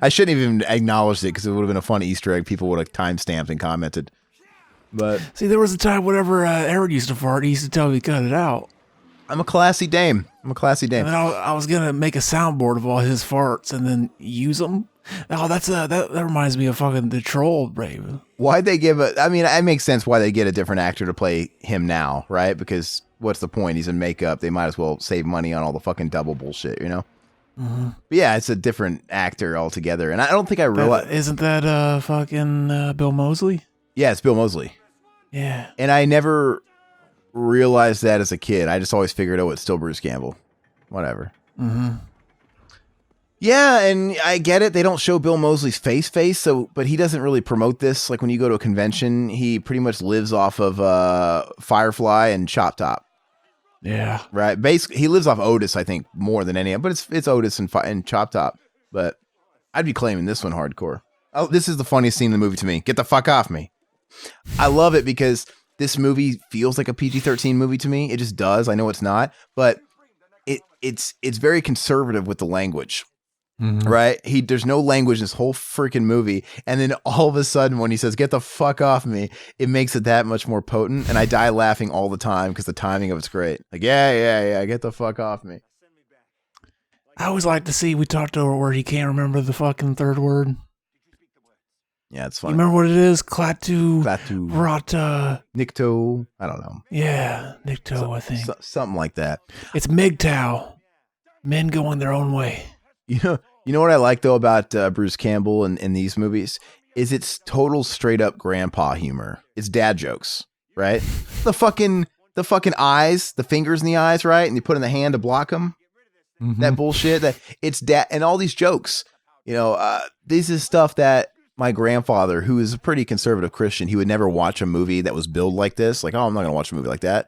I shouldn't even acknowledged it because it would have been a fun Easter egg. People would have timestamped and commented. But See, there was a time whenever Aaron used to fart, he used to tell me to cut it out. I'm a classy dame. And then I was going to make a soundboard of all his farts and then use them. Oh, that reminds me of fucking the Troll, Brave. Why'd they give I mean, it makes sense why they get a different actor to play him now, right? Because what's the point? He's in makeup. They might as well save money on all the fucking double bullshit, you know? Mm-hmm. But yeah, it's a different actor altogether. And I don't think I realized. Isn't that fucking Bill Moseley? Yeah, it's Bill Moseley. Yeah. And I never realized that as a kid. I just always figured, oh, it's still Bruce Campbell. Whatever. Mm-hmm. Yeah, and I get it. They don't show Bill Moseley's face, so but he doesn't really promote this. Like when you go to a convention, he pretty much lives off of Firefly and Chop Top. Yeah. Right. Basically, he lives off Otis, I think, more than any. But it's Otis and Chop Top. But I'd be claiming this one hardcore. Oh, this is the funniest scene in the movie to me. Get the fuck off me. I love it because this movie feels like a PG-13 movie to me. It just does. I know it's not, but it's very conservative with the language. Mm-hmm. Right? There's no language in this whole freaking movie. And then all of a sudden when he says, get the fuck off me, it makes it that much more potent. And I die laughing all the time because the timing of it's great. Like, yeah, get the fuck off me. I always like to see, we talked over where he can't remember the fucking third word. Yeah, it's funny. You remember what it is? Klaatu. Rata. Nikto. I don't know. Yeah, Nikto, I think. Something like that. It's MGTOW. Men going their own way. You know what I like though about Bruce Campbell in these movies is it's total straight up grandpa humor. It's dad jokes, right? The fucking eyes, the fingers in the eyes, right? And you put in the hand to block them. Mm-hmm. That bullshit. That it's dad and all these jokes. You know, this is stuff that my grandfather, who is a pretty conservative Christian, he would never watch a movie that was billed like this. Like, oh, I'm not gonna watch a movie like that.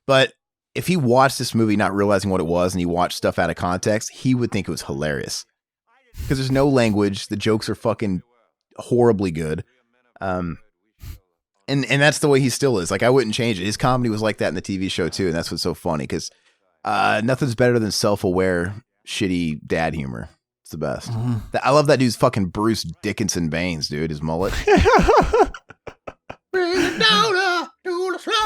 But if he watched this movie not realizing what it was and he watched stuff out of context, he would think it was hilarious. Because there's no language. The jokes are fucking horribly good. And that's the way he still is. Like, I wouldn't change it. His comedy was like that in the TV show, too. And that's what's so funny. Because nothing's better than self-aware, shitty dad humor. It's the best. Mm-hmm. I love that dude's fucking Bruce Dickinson Baines, dude. His mullet. Bring it down to the floor.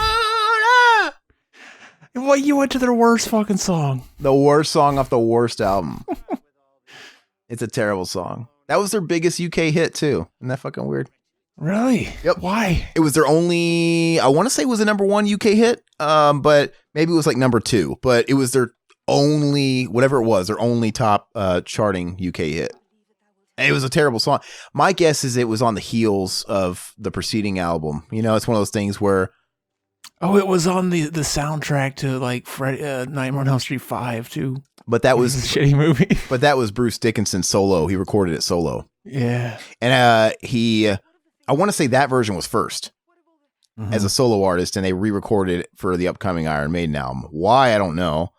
Well, you went to their worst fucking song. The worst song off the worst album. It's a terrible song. That was their biggest UK hit, too. Isn't that fucking weird? Really? Yep. Why? It was their only, I want to say it was the number one UK hit, but maybe it was like number two. But it was their only, whatever it was, their only top charting UK hit. And it was a terrible song. My guess is it was on the heels of the preceding album. You know, it's one of those things where... Oh, it was on the soundtrack to like Nightmare on Elm Street 5 too. But that was a shitty movie. But that was Bruce Dickinson solo. He recorded it solo. Yeah. And I want to say that version was first as a solo artist, and they re-recorded it for the upcoming Iron Maiden album. Why, I don't know.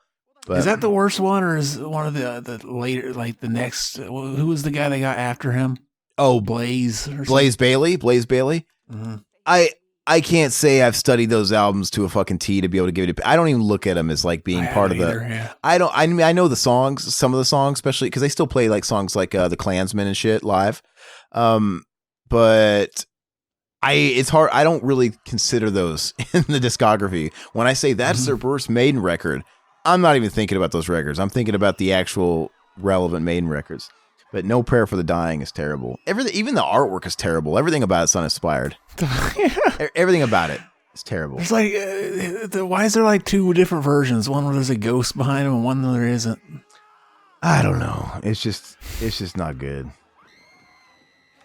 But, is that the worst one, or is one of the later, like the next? Who was the guy they got after him? Oh, Blaze Bailey. Mm-hmm. I can't say I've studied those albums to a fucking T to be able to give it. I don't even look at them as like being part of the. Yeah. I mean, I know the songs, some of the songs, especially because they still play like songs like the Klansman and shit live. But it's hard. I don't really consider those in the discography. When I say that's their first Maiden record, I'm not even thinking about those records. I'm thinking about the actual relevant Maiden records. But No Prayer for the Dying is terrible. Even the artwork is terrible. Everything about it's uninspired. Everything about it is terrible. It's like, why is there like two different versions? One where there's a ghost behind him and one where there isn't. I don't know. It's just not good.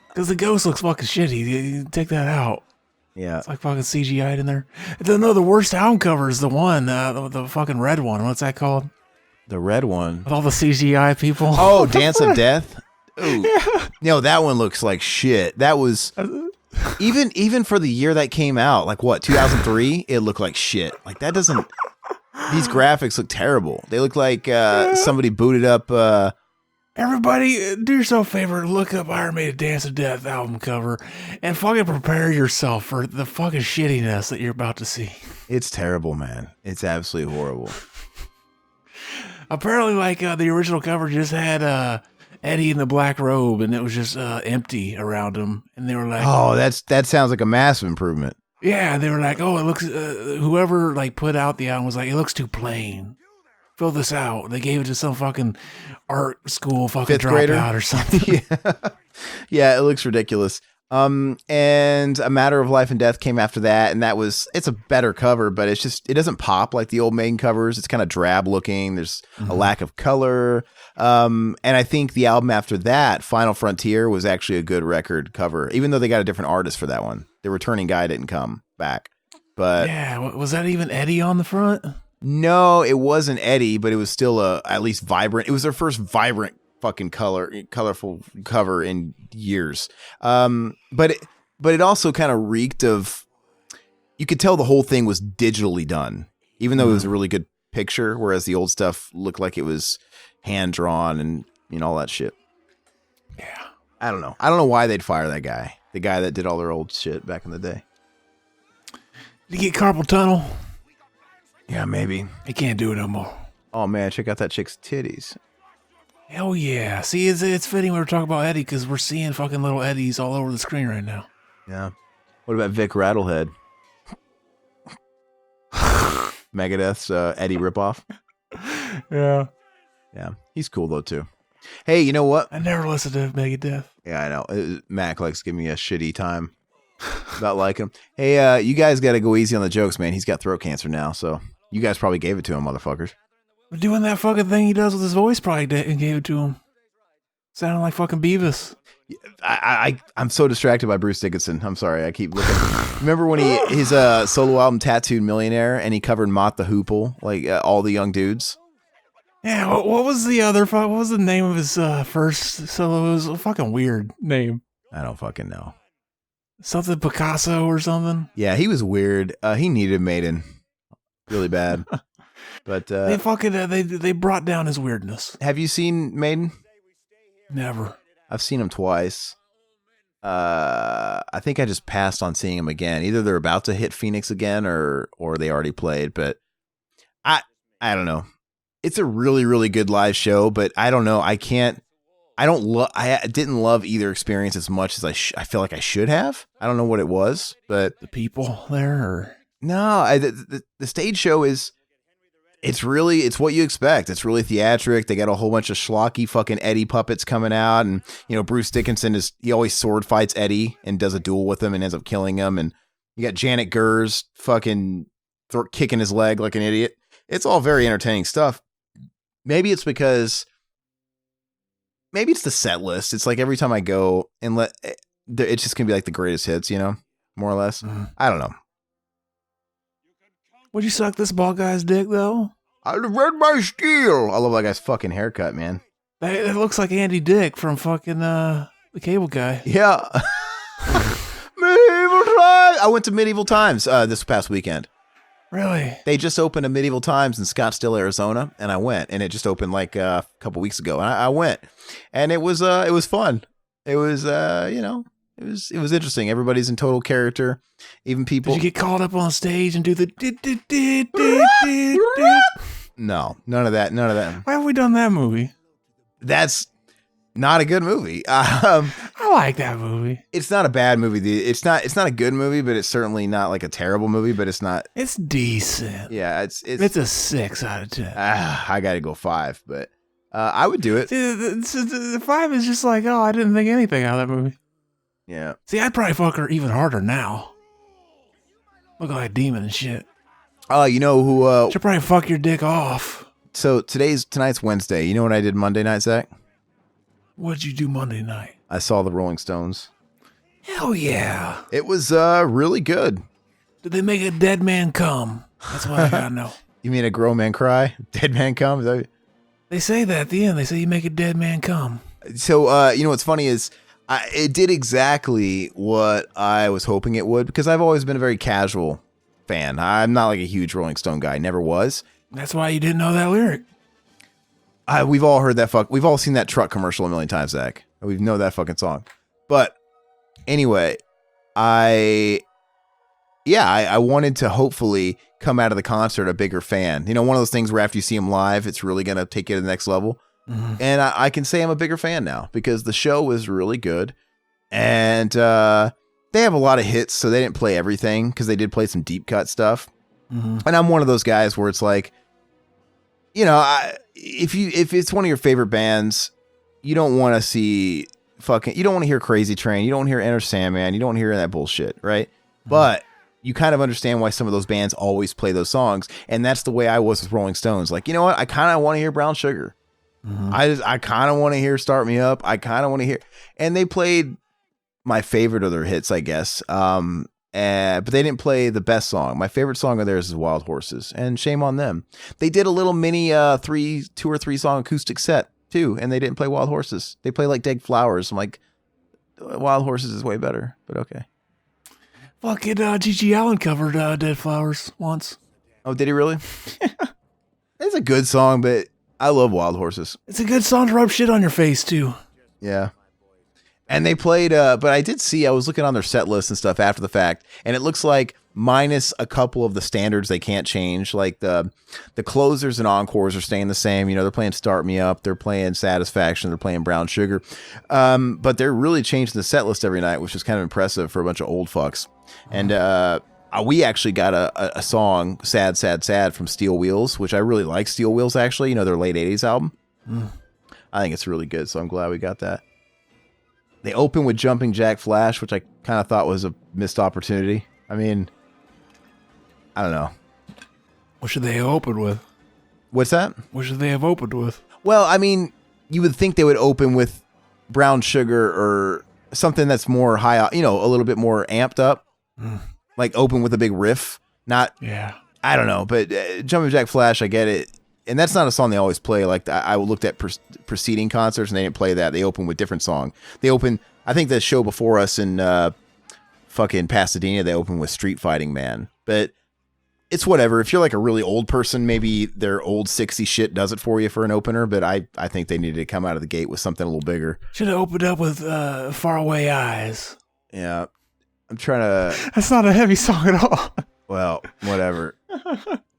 Because the ghost looks fucking shitty. You take that out. Yeah. It's like fucking CGI'd in there. No, the worst album cover is the one, the fucking red one. What's that called? The red one. With all the CGI people. Oh, Dance of Death? Ooh. Yeah. No, that one looks like shit. That was Even for the year that came out, like what, 2003, it looked like shit. Like that doesn't. These graphics look terrible. They look like somebody booted up. Everybody, do yourself a favor, look up Iron Maiden Dance to Death album cover and fucking prepare yourself for the fucking shittiness that you're about to see. It's terrible, man. It's absolutely horrible. Apparently, like, the original cover just had Eddie in the black robe, and it was just empty around him. And they were like, oh, that sounds like a massive improvement. Yeah, they were like, oh, it looks, whoever, like, put out the album was like, it looks too plain. Fill this out. They gave it to some fucking art school fucking dropout or something. Yeah, it looks ridiculous. And A Matter of Life and Death came after that, and it's a better cover, but it doesn't pop like the old Maiden covers. It's kind of drab looking. There's a lack of color. And I think the album after that, Final Frontier, was actually a good record cover, even though they got a different artist for that one. The returning guy didn't come back. But yeah, was that even Eddie on the front? No, it wasn't Eddie, but it was still at least vibrant. It was their first vibrant fucking colorful cover in years. But it also kind of reeked of, you could tell the whole thing was digitally done, even though it was a really good picture, whereas the old stuff looked like it was hand drawn and all that shit. Yeah. I don't know why they'd fire that guy. The guy that did all their old shit back in the day. Did he get carpal tunnel? Yeah, maybe. He can't do it no more. Oh man, check out that chick's titties. Hell yeah. See, it's fitting we were talking about Eddie because we're seeing fucking little Eddies all over the screen right now. Yeah. What about Vic Rattlehead? Megadeth's Eddie ripoff. Yeah. Yeah. He's cool though too. Hey, you know what? I never listened to Megadeth. Yeah, I know. Mac likes giving me a shitty time about like him. Hey, you guys got to go easy on the jokes, man. He's got throat cancer now, so you guys probably gave it to him, motherfuckers. Doing that fucking thing he does with his voice probably and gave it to him. Sounding like fucking Beavis. I'm so distracted by Bruce Dickinson. I'm sorry. I keep looking. Remember when his solo album Tattooed Millionaire and he covered Mott the Hoople, like all the young dudes? Yeah, what was the name of his first solo? It was a fucking weird name. I don't fucking know. Something Picasso or something? Yeah, he was weird. He needed Maiden really bad. But they brought down his weirdness. Have you seen Maiden? Never. I've seen him twice. I think I just passed on seeing him again. Either they're about to hit Phoenix again or they already played, but I don't know. It's a really, really good live show, but I don't know. I didn't love either experience as much as I feel like I should have. I don't know what it was, but the people there or no, the stage show it's what you expect. It's really theatric. They got a whole bunch of schlocky fucking Eddie puppets coming out. And, Bruce Dickinson he always sword fights Eddie and does a duel with him and ends up killing him. And you got Janet Gers fucking kicking his leg like an idiot. It's all very entertaining stuff. Maybe it's the set list. It's like every time I go and it's just going to be like the greatest hits, more or less. I don't know. Would you suck this bald guy's dick, though? I'd have read my steel. I love that guy's fucking haircut, man. It looks like Andy Dick from fucking the Cable Guy. Yeah. Medieval Times. I went to Medieval Times this past weekend. Really? They just opened a Medieval Times in Scottsdale, Arizona, and I went. And it just opened like a couple weeks ago, and I went, and it was fun. It was it was interesting. Everybody's in total character. Even people. Did you get called up on stage and do the No, none of that. Why have we done that movie? That's not a good movie. I like that movie. It's not a bad movie. It's not a good movie, but it's certainly not like a terrible movie. But it's not. It's decent. Yeah, it's a 6 out of 10. I got to go 5, but I would do it. See, the 5 is just like, I didn't think anything out of that movie. Yeah. See, I'd probably fuck her even harder now. Look like a demon and shit. You know who? She'll probably fuck your dick off. So tonight's Wednesday. You know what I did Monday night, Zach? What'd you do Monday night? I saw the Rolling Stones. Hell yeah. It was really good. Did they make a dead man come? That's what I gotta know. You mean a grown man cry? Dead man come? Is that... They say that at the end. They say you make a dead man come. So, you know what's funny is It did exactly what I was hoping it would, because I've always been a very casual fan. I'm not like a huge Rolling Stone guy. Never was. That's why you didn't know that lyric. We've all heard that we've all seen that truck commercial a million times, Zach. We know that fucking song. But anyway, I wanted to hopefully come out of the concert a bigger fan. You know, one of those things where after you see them live, it's really going to take you to the next level. Mm-hmm. And I can say I'm a bigger fan now because the show was really good. And they have a lot of hits, so they didn't play everything because they did play some deep cut stuff. Mm-hmm. And I'm one of those guys where it's like, you know, if it's one of your favorite bands, you don't want to see you don't want to hear Crazy Train, you don't want to hear Enter Sandman, you don't want to hear that bullshit, right? Mm-hmm. But you kind of understand why some of those bands always play those songs, and that's the way I was with Rolling Stones. Like, you know what? I kind of want to hear Brown Sugar. Mm-hmm. I kind of want to hear Start Me Up. I kind of want to hear, and they played my favorite of their hits, I guess. But they didn't play the best song. My favorite song of theirs is Wild Horses, and shame on them. They did a little mini 2 or 3 song acoustic set too, and they didn't play Wild Horses. They play like Dead Flowers. I'm like, Wild Horses is way better, but okay. Fucking G.G. Allen covered Dead Flowers once. Oh, did he really? It's a good song, but I love Wild Horses. It's a good song to rub shit on your face, too. Yeah. And they played, but I was looking on their set list and stuff after the fact, and it looks like minus a couple of the standards they can't change, like the closers and encores are staying the same. You know, they're playing Start Me Up, they're playing Satisfaction, they're playing Brown Sugar. But they're really changing the set list every night, which is kind of impressive for a bunch of old fucks. And we actually got a song, Sad, Sad, Sad, from Steel Wheels, which I really like Steel Wheels, actually. You know, their late 80s album. I think it's really good, so I'm glad we got that. They open with Jumping Jack Flash, which I kind of thought was a missed opportunity. I mean, I don't know. What should they have opened with? What's that? What should they have opened with? Well, I mean, you would think they would open with Brown Sugar or something that's more high, you know, a little bit more amped up. Like open with a big riff. Not, yeah. I don't know, but Jumping Jack Flash, I get it. And that's not a song they always play. Like I looked at preceding concerts and they didn't play that. They open with different song. They open, I think the show before us in fucking Pasadena, they open with Street Fighting Man. But it's whatever. If you're like a really old person, maybe their old 60s shit does it for you for an opener. But I think they needed to come out of the gate with something a little bigger. Should have opened up with Faraway Eyes. Yeah. I'm trying to... That's not a heavy song at all. Well, whatever.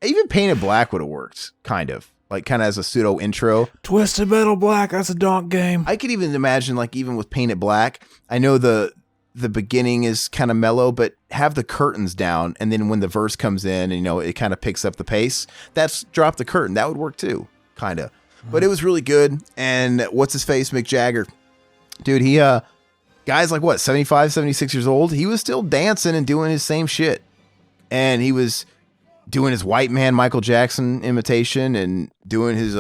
Even Painted Black would have worked, kind of. Like, kind of as a pseudo intro. Twisted Metal Black, that's a donk game. I could even imagine, like, even with Painted Black, I know the beginning is kind of mellow, but have the curtains down, and then when the verse comes in, and, you know, it kind of picks up the pace, that's drop the curtain. That would work, too, kind of. But it was really good, and what's his face, Mick Jagger? Dude, he, guy's like, what, 75, 76 years old? He was still dancing and doing his same shit. And he was doing his white man Michael Jackson imitation and doing his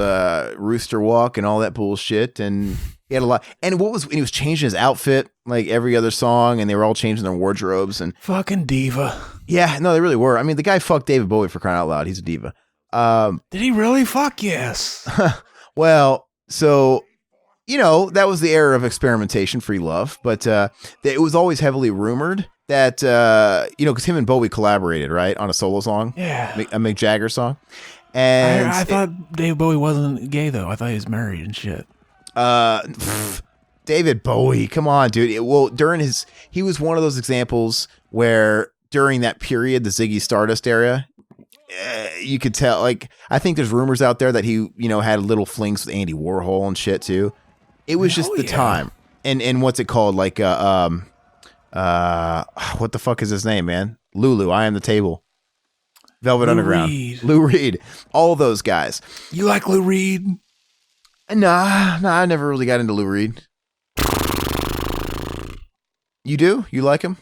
rooster walk and all that bullshit. And he had a lot. And he was changing his outfit like every other song, and they were all changing their wardrobes. And fucking diva. Yeah, no, they really were. I mean, the guy fucked David Bowie, for crying out loud. He's a diva. Did he really? Fuck yes. Well, so, you know, that was the era of experimentation, free love. But it was always heavily rumored that, you know, because him and Bowie collaborated, right, on a solo song. Yeah. A Mick Jagger song. And I thought David Bowie wasn't gay, though. I thought he was married and shit. David Bowie, come on, dude. He was one of those examples where during that period, the Ziggy Stardust era, you could tell, like, I think there's rumors out there that he, you know, had little flings with Andy Warhol and shit, too. It was just the time. And what's it called? Like, what the fuck is his name, man? Lulu, I Am the Table. Velvet Underground. Lou Reed. All those guys. You like Lou Reed? Nah, I never really got into Lou Reed. You do? You like him?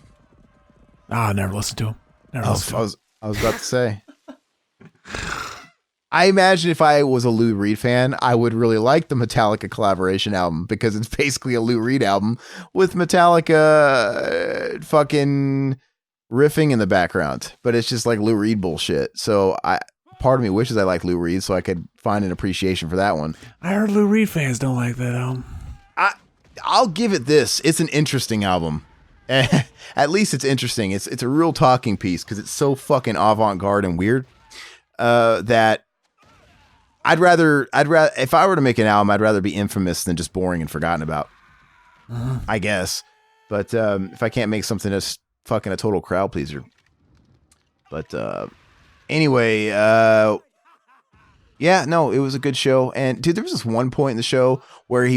I never listened to him. I was about to say. I imagine if I was a Lou Reed fan, I would really like the Metallica collaboration album because it's basically a Lou Reed album with Metallica fucking riffing in the background, but it's just like Lou Reed bullshit. So part of me wishes I liked Lou Reed so I could find an appreciation for that one. I heard Lou Reed fans don't like that album. I'll give it this. It's an interesting album. At least it's interesting. It's a real talking piece because it's so fucking avant-garde and weird that I'd rather if I were to make an album, I'd rather be infamous than just boring and forgotten about. I guess. But if I can't make something that's fucking a total crowd pleaser. But anyway, yeah, no, it was a good show. And dude, there was this one point in the show where when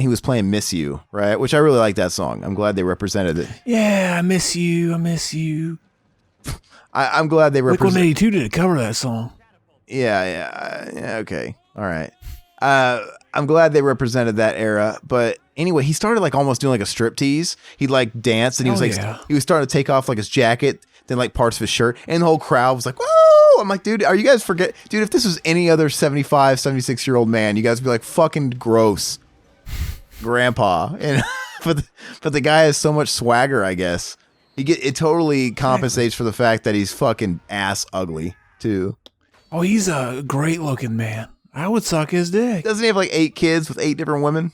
he was playing Miss You, right? Which I really like that song. I'm glad they represented it. Yeah, I miss you. I miss you. I'm glad they represented. Blink-182 did cover that song. Yeah, okay. All right. I'm glad they represented that era. But anyway, he started like almost doing like a striptease. He like danced and he was like, he was starting to take off like his jacket, then like parts of his shirt, and the whole crowd was like, whoa! I'm like, dude, are you guys dude, if this was any other 75, 76-year-old man, you guys would be like, fucking gross. Grandpa. And but the guy has so much swagger, I guess. It totally compensates for the fact that he's fucking ass ugly, too. Oh, he's a great looking man. I would suck his dick. Doesn't he have like 8 kids with 8 different women?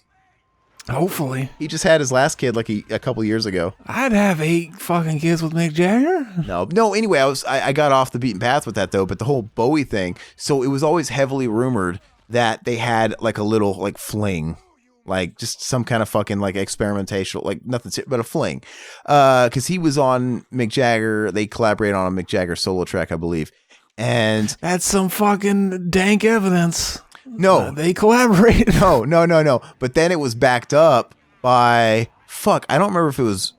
Hopefully. He just had his last kid like a couple years ago. I'd have 8 fucking kids with Mick Jagger. No. Anyway, I got off the beaten path with that though. But the whole Bowie thing. So it was always heavily rumored that they had like a little like fling, like just some kind of fucking like experimental, like nothing, but a fling. Because he was on Mick Jagger. They collaborated on a Mick Jagger solo track, I believe. And that's some fucking dank evidence. No, they collaborated. No. But then it was backed up by I don't remember if it was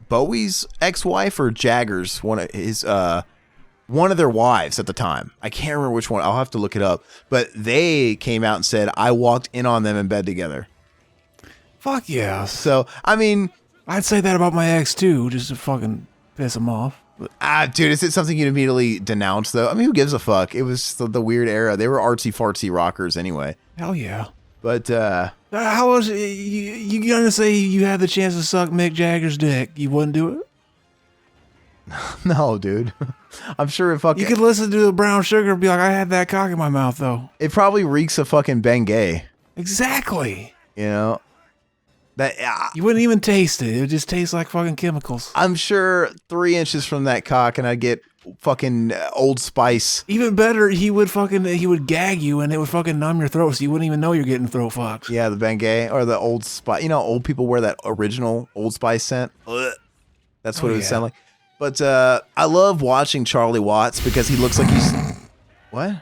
Bowie's ex-wife or Jagger's one of their wives at the time. I can't remember which one. I'll have to look it up. But they came out and said, I walked in on them in bed together. Fuck yeah. So I mean, I'd say that about my ex too, just to fucking piss him off. Dude, is it something you'd immediately denounce, though? I mean, who gives a fuck? It was the weird era. They were artsy-fartsy rockers anyway. Hell yeah. But, how was you gonna say you had the chance to suck Mick Jagger's dick? You wouldn't do it? No, dude. I'm sure it fucking... You could listen to the Brown Sugar and be like, I had that cock in my mouth, though. It probably reeks of fucking Bengay. Exactly. You know? That you wouldn't even taste it. It would just taste like fucking chemicals. I'm sure 3 inches from that cock and I'd get fucking Old Spice. Even better, he would gag you and it would fucking numb your throat so you wouldn't even know you're getting throat fucked. Yeah, the Bengay or the Old Spice. You know, old people wear that original Old Spice scent. Ugh. That's what it would sound like. But I love watching Charlie Watts because he looks like he's... What?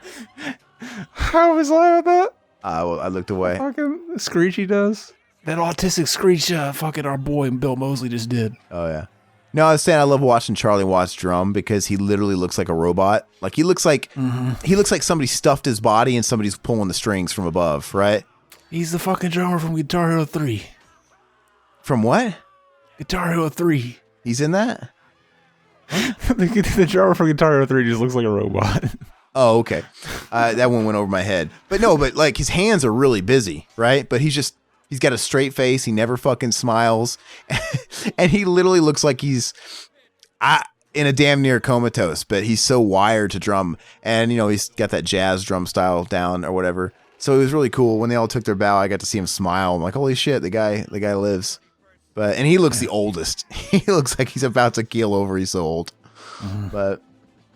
How was I with that? I looked away. Fucking screech he does. That autistic screech fucking our boy Bill Moseley just did. Oh, yeah. No, I was saying I love watching Charlie Watts drum because he literally looks like a robot. Like he looks like somebody stuffed his body and somebody's pulling the strings from above, right? He's the fucking drummer from Guitar Hero 3. From what? Guitar Hero 3. He's in that? The drummer from Guitar Hero 3 just looks like a robot. Oh, okay. That one went over my head. But no, but like his hands are really busy, right? But he's got a straight face. He never fucking smiles. And he literally looks like he's in a damn near comatose, but he's so wired to drum. And, you know, he's got that jazz drum style down or whatever. So it was really cool. When they all took their bow, I got to see him smile. I'm like, holy shit, the guy lives. And he looks the oldest. He looks like he's about to keel over. He's so old. But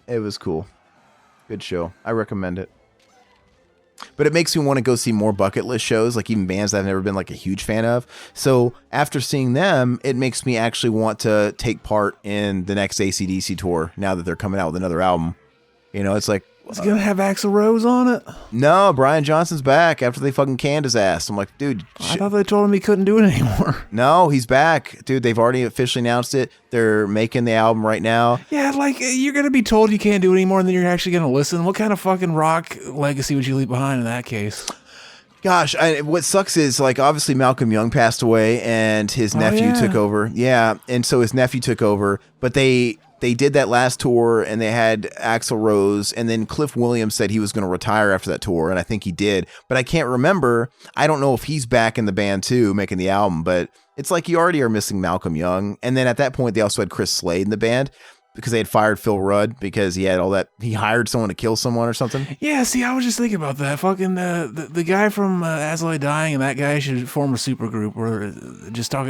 it was cool. Good show. I recommend it. But it makes me want to go see more bucket list shows, like even bands that I've never been like a huge fan of. So after seeing them, it makes me actually want to take part in the next AC/DC tour now that they're coming out with another album. You know, it's like... It's going to have Axl Rose on it? No, Brian Johnson's back after they fucking canned his ass. I'm like, dude... I thought they told him he couldn't do it anymore. No, he's back. Dude, they've already officially announced it. They're making the album right now. Yeah, like, you're going to be told you can't do it anymore and then you're actually going to listen. What kind of fucking rock legacy would you leave behind in that case? Gosh, what sucks is, like, obviously Malcolm Young passed away and his nephew took over. Yeah, and so his nephew took over, but they did that last tour and they had Axl Rose, and then Cliff Williams said he was going to retire after that tour, and I think he did, but I can't remember. I don't know if he's back in the band too, making the album, but it's like you already are missing Malcolm Young. And then at that point, they also had Chris Slade in the band, because they had fired Phil Rudd because he had all that. He hired someone to kill someone or something. Yeah, see, I was just thinking about that. Fucking the guy from As I Lay Dying and that guy should form a supergroup where just talk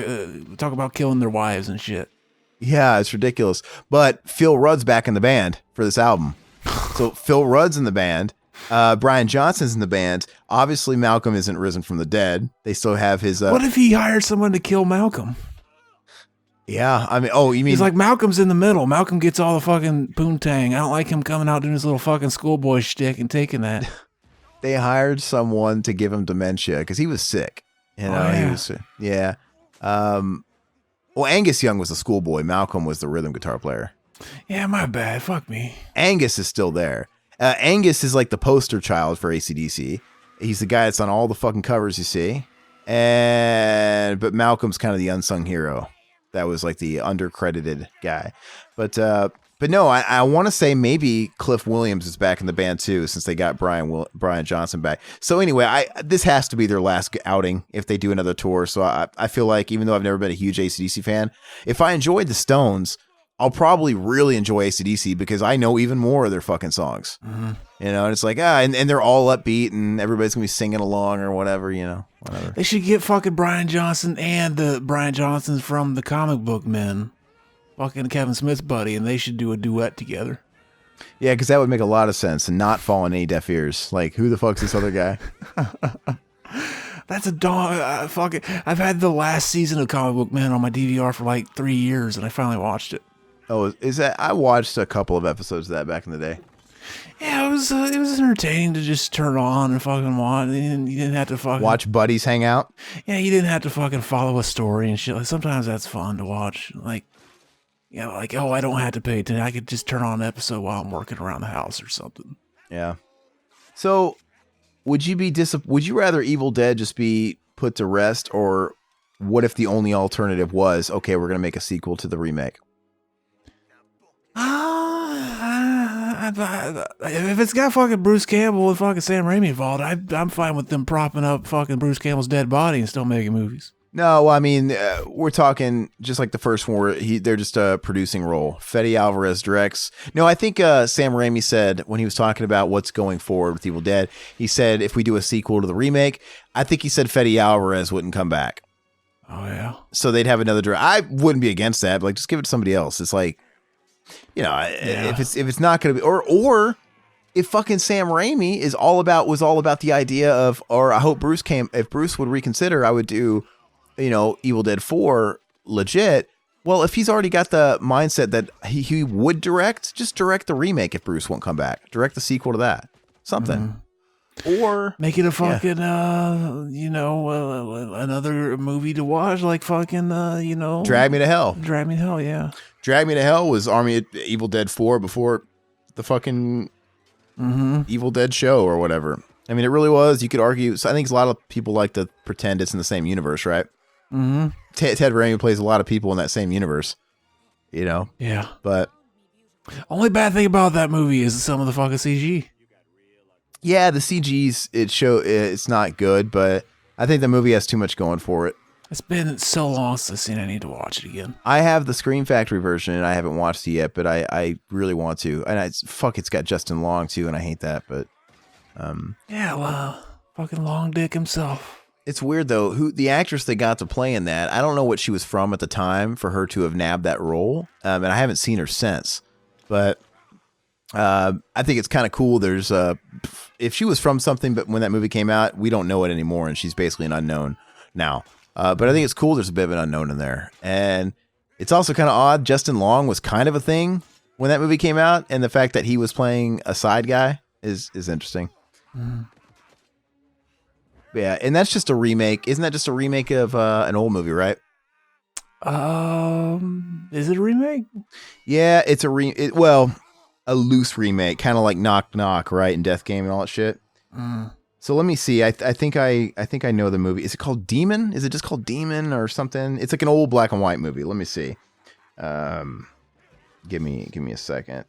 about killing their wives and shit. Yeah, it's ridiculous. But Phil Rudd's back in the band for this album. So Phil Rudd's in the band. Brian Johnson's in the band. Obviously, Malcolm isn't risen from the dead. They still have his. What if he hired someone to kill Malcolm? Yeah, I mean, oh, you mean he's like Malcolm's in the middle. Malcolm gets all the fucking poontang. I don't like him coming out doing his little fucking schoolboy shtick and taking that. They hired someone to give him dementia because he was sick. You know, yeah. He was. Yeah. Well, Angus Young was the schoolboy. Malcolm was the rhythm guitar player. Yeah, my bad. Fuck me. Angus is still there. Angus is like the poster child for AC/DC. He's the guy that's on all the fucking covers you see. But Malcolm's kind of the unsung hero. That was like the undercredited guy. But no, I want to say maybe Cliff Williams is back in the band too, since they got Brian Johnson back. So anyway, this has to be their last outing if they do another tour. So I feel like even though I've never been a huge AC/DC fan, if I enjoyed the Stones, I'll probably really enjoy AC/DC because I know even more of their fucking songs. Mm-hmm. You know, and it's like, and they're all upbeat and everybody's going to be singing along or whatever, you know, whatever. They should get fucking Brian Johnson and the Brian Johnsons from the Comic Book Men, fucking Kevin Smith's buddy, and they should do a duet together. Yeah, because that would make a lot of sense and not fall on any deaf ears. Like, who the fuck's this other guy? That's a dog. Fucking, I've had the last season of Comic Book Men on my DVR for like 3 years, and I finally watched it. Oh, is that? I watched a couple of episodes of that back in the day. Yeah, it was entertaining to just turn on and fucking watch. You didn't have to fucking watch buddies hang out. Yeah, you didn't have to fucking follow a story and shit. Like sometimes that's fun to watch. Like, you know, like I don't have to pay attention. I could just turn on an episode while I'm working around the house or something. Yeah. So, would you rather Evil Dead just be put to rest, or what if the only alternative was, okay, we're gonna make a sequel to the remake? If it's got fucking Bruce Campbell and fucking Sam Raimi involved, I'm fine with them propping up fucking Bruce Campbell's dead body and still making movies. No, I mean, we're talking just like the first one where they're just a producing role. Fede Alvarez directs. No, I think Sam Raimi said when he was talking about what's going forward with Evil Dead, he said if we do a sequel to the remake, I think he said Fede Alvarez wouldn't come back. Oh, yeah. So they'd have another director. I wouldn't be against that, but like, just give it to somebody else. It's like, you know, if it's not going to be, or if fucking Sam Raimi was all about the idea of, or I hope if Bruce would reconsider, I would do, you know, Evil Dead 4 legit. Well, if he's already got the mindset that he would direct, just direct the remake if Bruce won't come back. Direct the sequel to that. Something. Mm-hmm. Or make it a fucking, another movie to watch, like fucking, Drag Me to Hell. Drag Me to Hell, yeah. Drag Me to Hell was Evil Dead 4 before the fucking Evil Dead show or whatever. I mean, it really was. You could argue. So I think a lot of people like to pretend it's in the same universe, right? Mm-hmm. Ted Raimi plays a lot of people in that same universe, you know? Yeah. But only bad thing about that movie is some of the fucking CG. Yeah, the CG's it's not good, but I think the movie has too much going for it. It's been so long since I've seen it. I need to watch it again. I have the Scream Factory version, and I haven't watched it yet, but I really want to. And it's got Justin Long, too, and I hate that, but... yeah, well, fucking Long Dick himself. It's weird, though. The actress that got to play in that, I don't know what she was from at the time for her to have nabbed that role, and I haven't seen her since. But I think it's kind of cool. There's if she was from something, but when that movie came out, we don't know it anymore, and she's basically an unknown now. But I think it's cool. There's a bit of an unknown in there. And it's also kind of odd. Justin Long was kind of a thing when that movie came out. And the fact that he was playing a side guy is interesting. Mm. Yeah. And that's just a remake. Isn't that just a remake of an old movie, right? Is it a remake? Yeah, it's a loose remake. Kind of like Knock Knock, right? And Death Game and all that shit. Mm. So let me see. I think I know the movie. Is it called Demon? Is it just called Demon or something? It's like an old black and white movie. Let me see. Give me a second.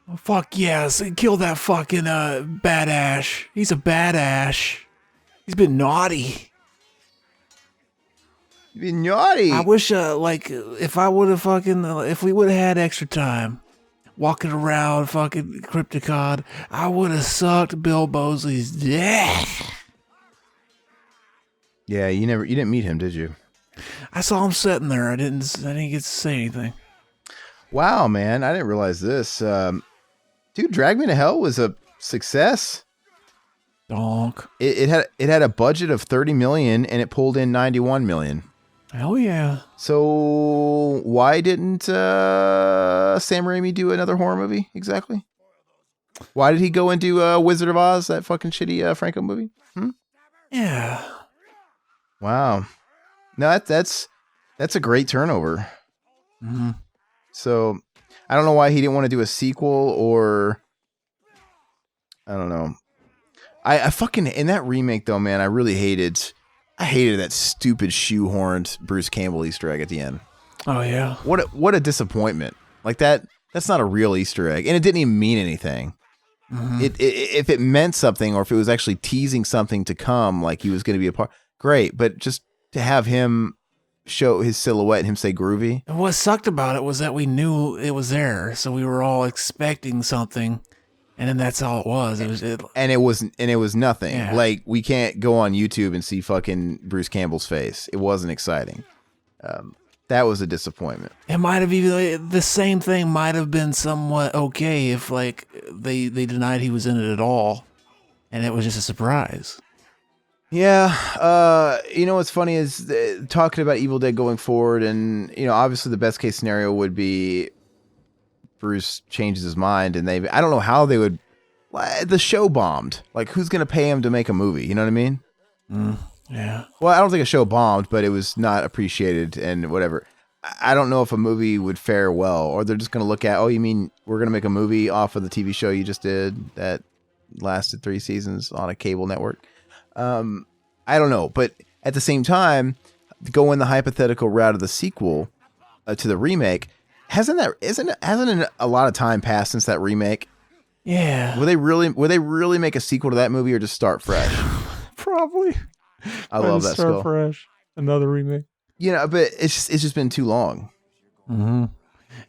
Oh, fuck yes! Kill that fucking badass. He's a badass. He's been naughty. You've been naughty. I wish, if I would have if we would have had extra time walking around fucking Crypticon, I would have sucked Bill Moseley's dick. Yeah, you didn't meet him, did you? I saw him sitting there. I didn't get to say anything. Wow, man, I didn't realize this. Dude, Drag Me to Hell was a success. Donk. It had a budget of $30 million and it pulled in $91 million. Hell yeah. So why didn't Sam Raimi do another horror movie exactly? Why did he go and do Wizard of Oz, that fucking shitty Franco movie? Yeah. Wow. No, that's a great turnover. Mm-hmm. So I don't know why he didn't want to do a sequel, or I don't know. I fucking, in that remake though, man, I hated that stupid shoehorned Bruce Campbell Easter egg at the end. Oh yeah. What a disappointment. Like that's not a real Easter egg, and it didn't even mean anything. Mm-hmm. If it meant something, or if it was actually teasing something to come, like he was going to be a part, great. But just to have him show his silhouette and him say groovy. And what sucked about it was that we knew it was there, so we were all expecting something, and then that's all it was. And it was nothing. Yeah. Like, we can't go on YouTube and see fucking Bruce Campbell's face. It wasn't exciting. That was a disappointment. It might have even, the same thing might have been somewhat okay if like they denied he was in it at all, and it was just a surprise. Yeah, you know what's funny is talking about Evil Dead going forward, and you know, obviously the best case scenario would be Bruce changes his mind, and I don't know how they would. The show bombed. Like, who's gonna pay him to make a movie? You know what I mean? Yeah. Well, I don't think a show bombed, but it was not appreciated and whatever. I don't know if a movie would fare well, or they're just gonna look at, oh, you mean we're gonna make a movie off of the TV show you just did that lasted 3 seasons on a cable network? I don't know, but at the same time, go in the hypothetical route of the sequel to the remake. Hasn't a lot of time passed since that remake? Yeah. Would they really make a sequel to that movie, or just start fresh? Probably. I love that Start skull. fresh. Another remake. You know, but it's just been too long. Mm-hmm.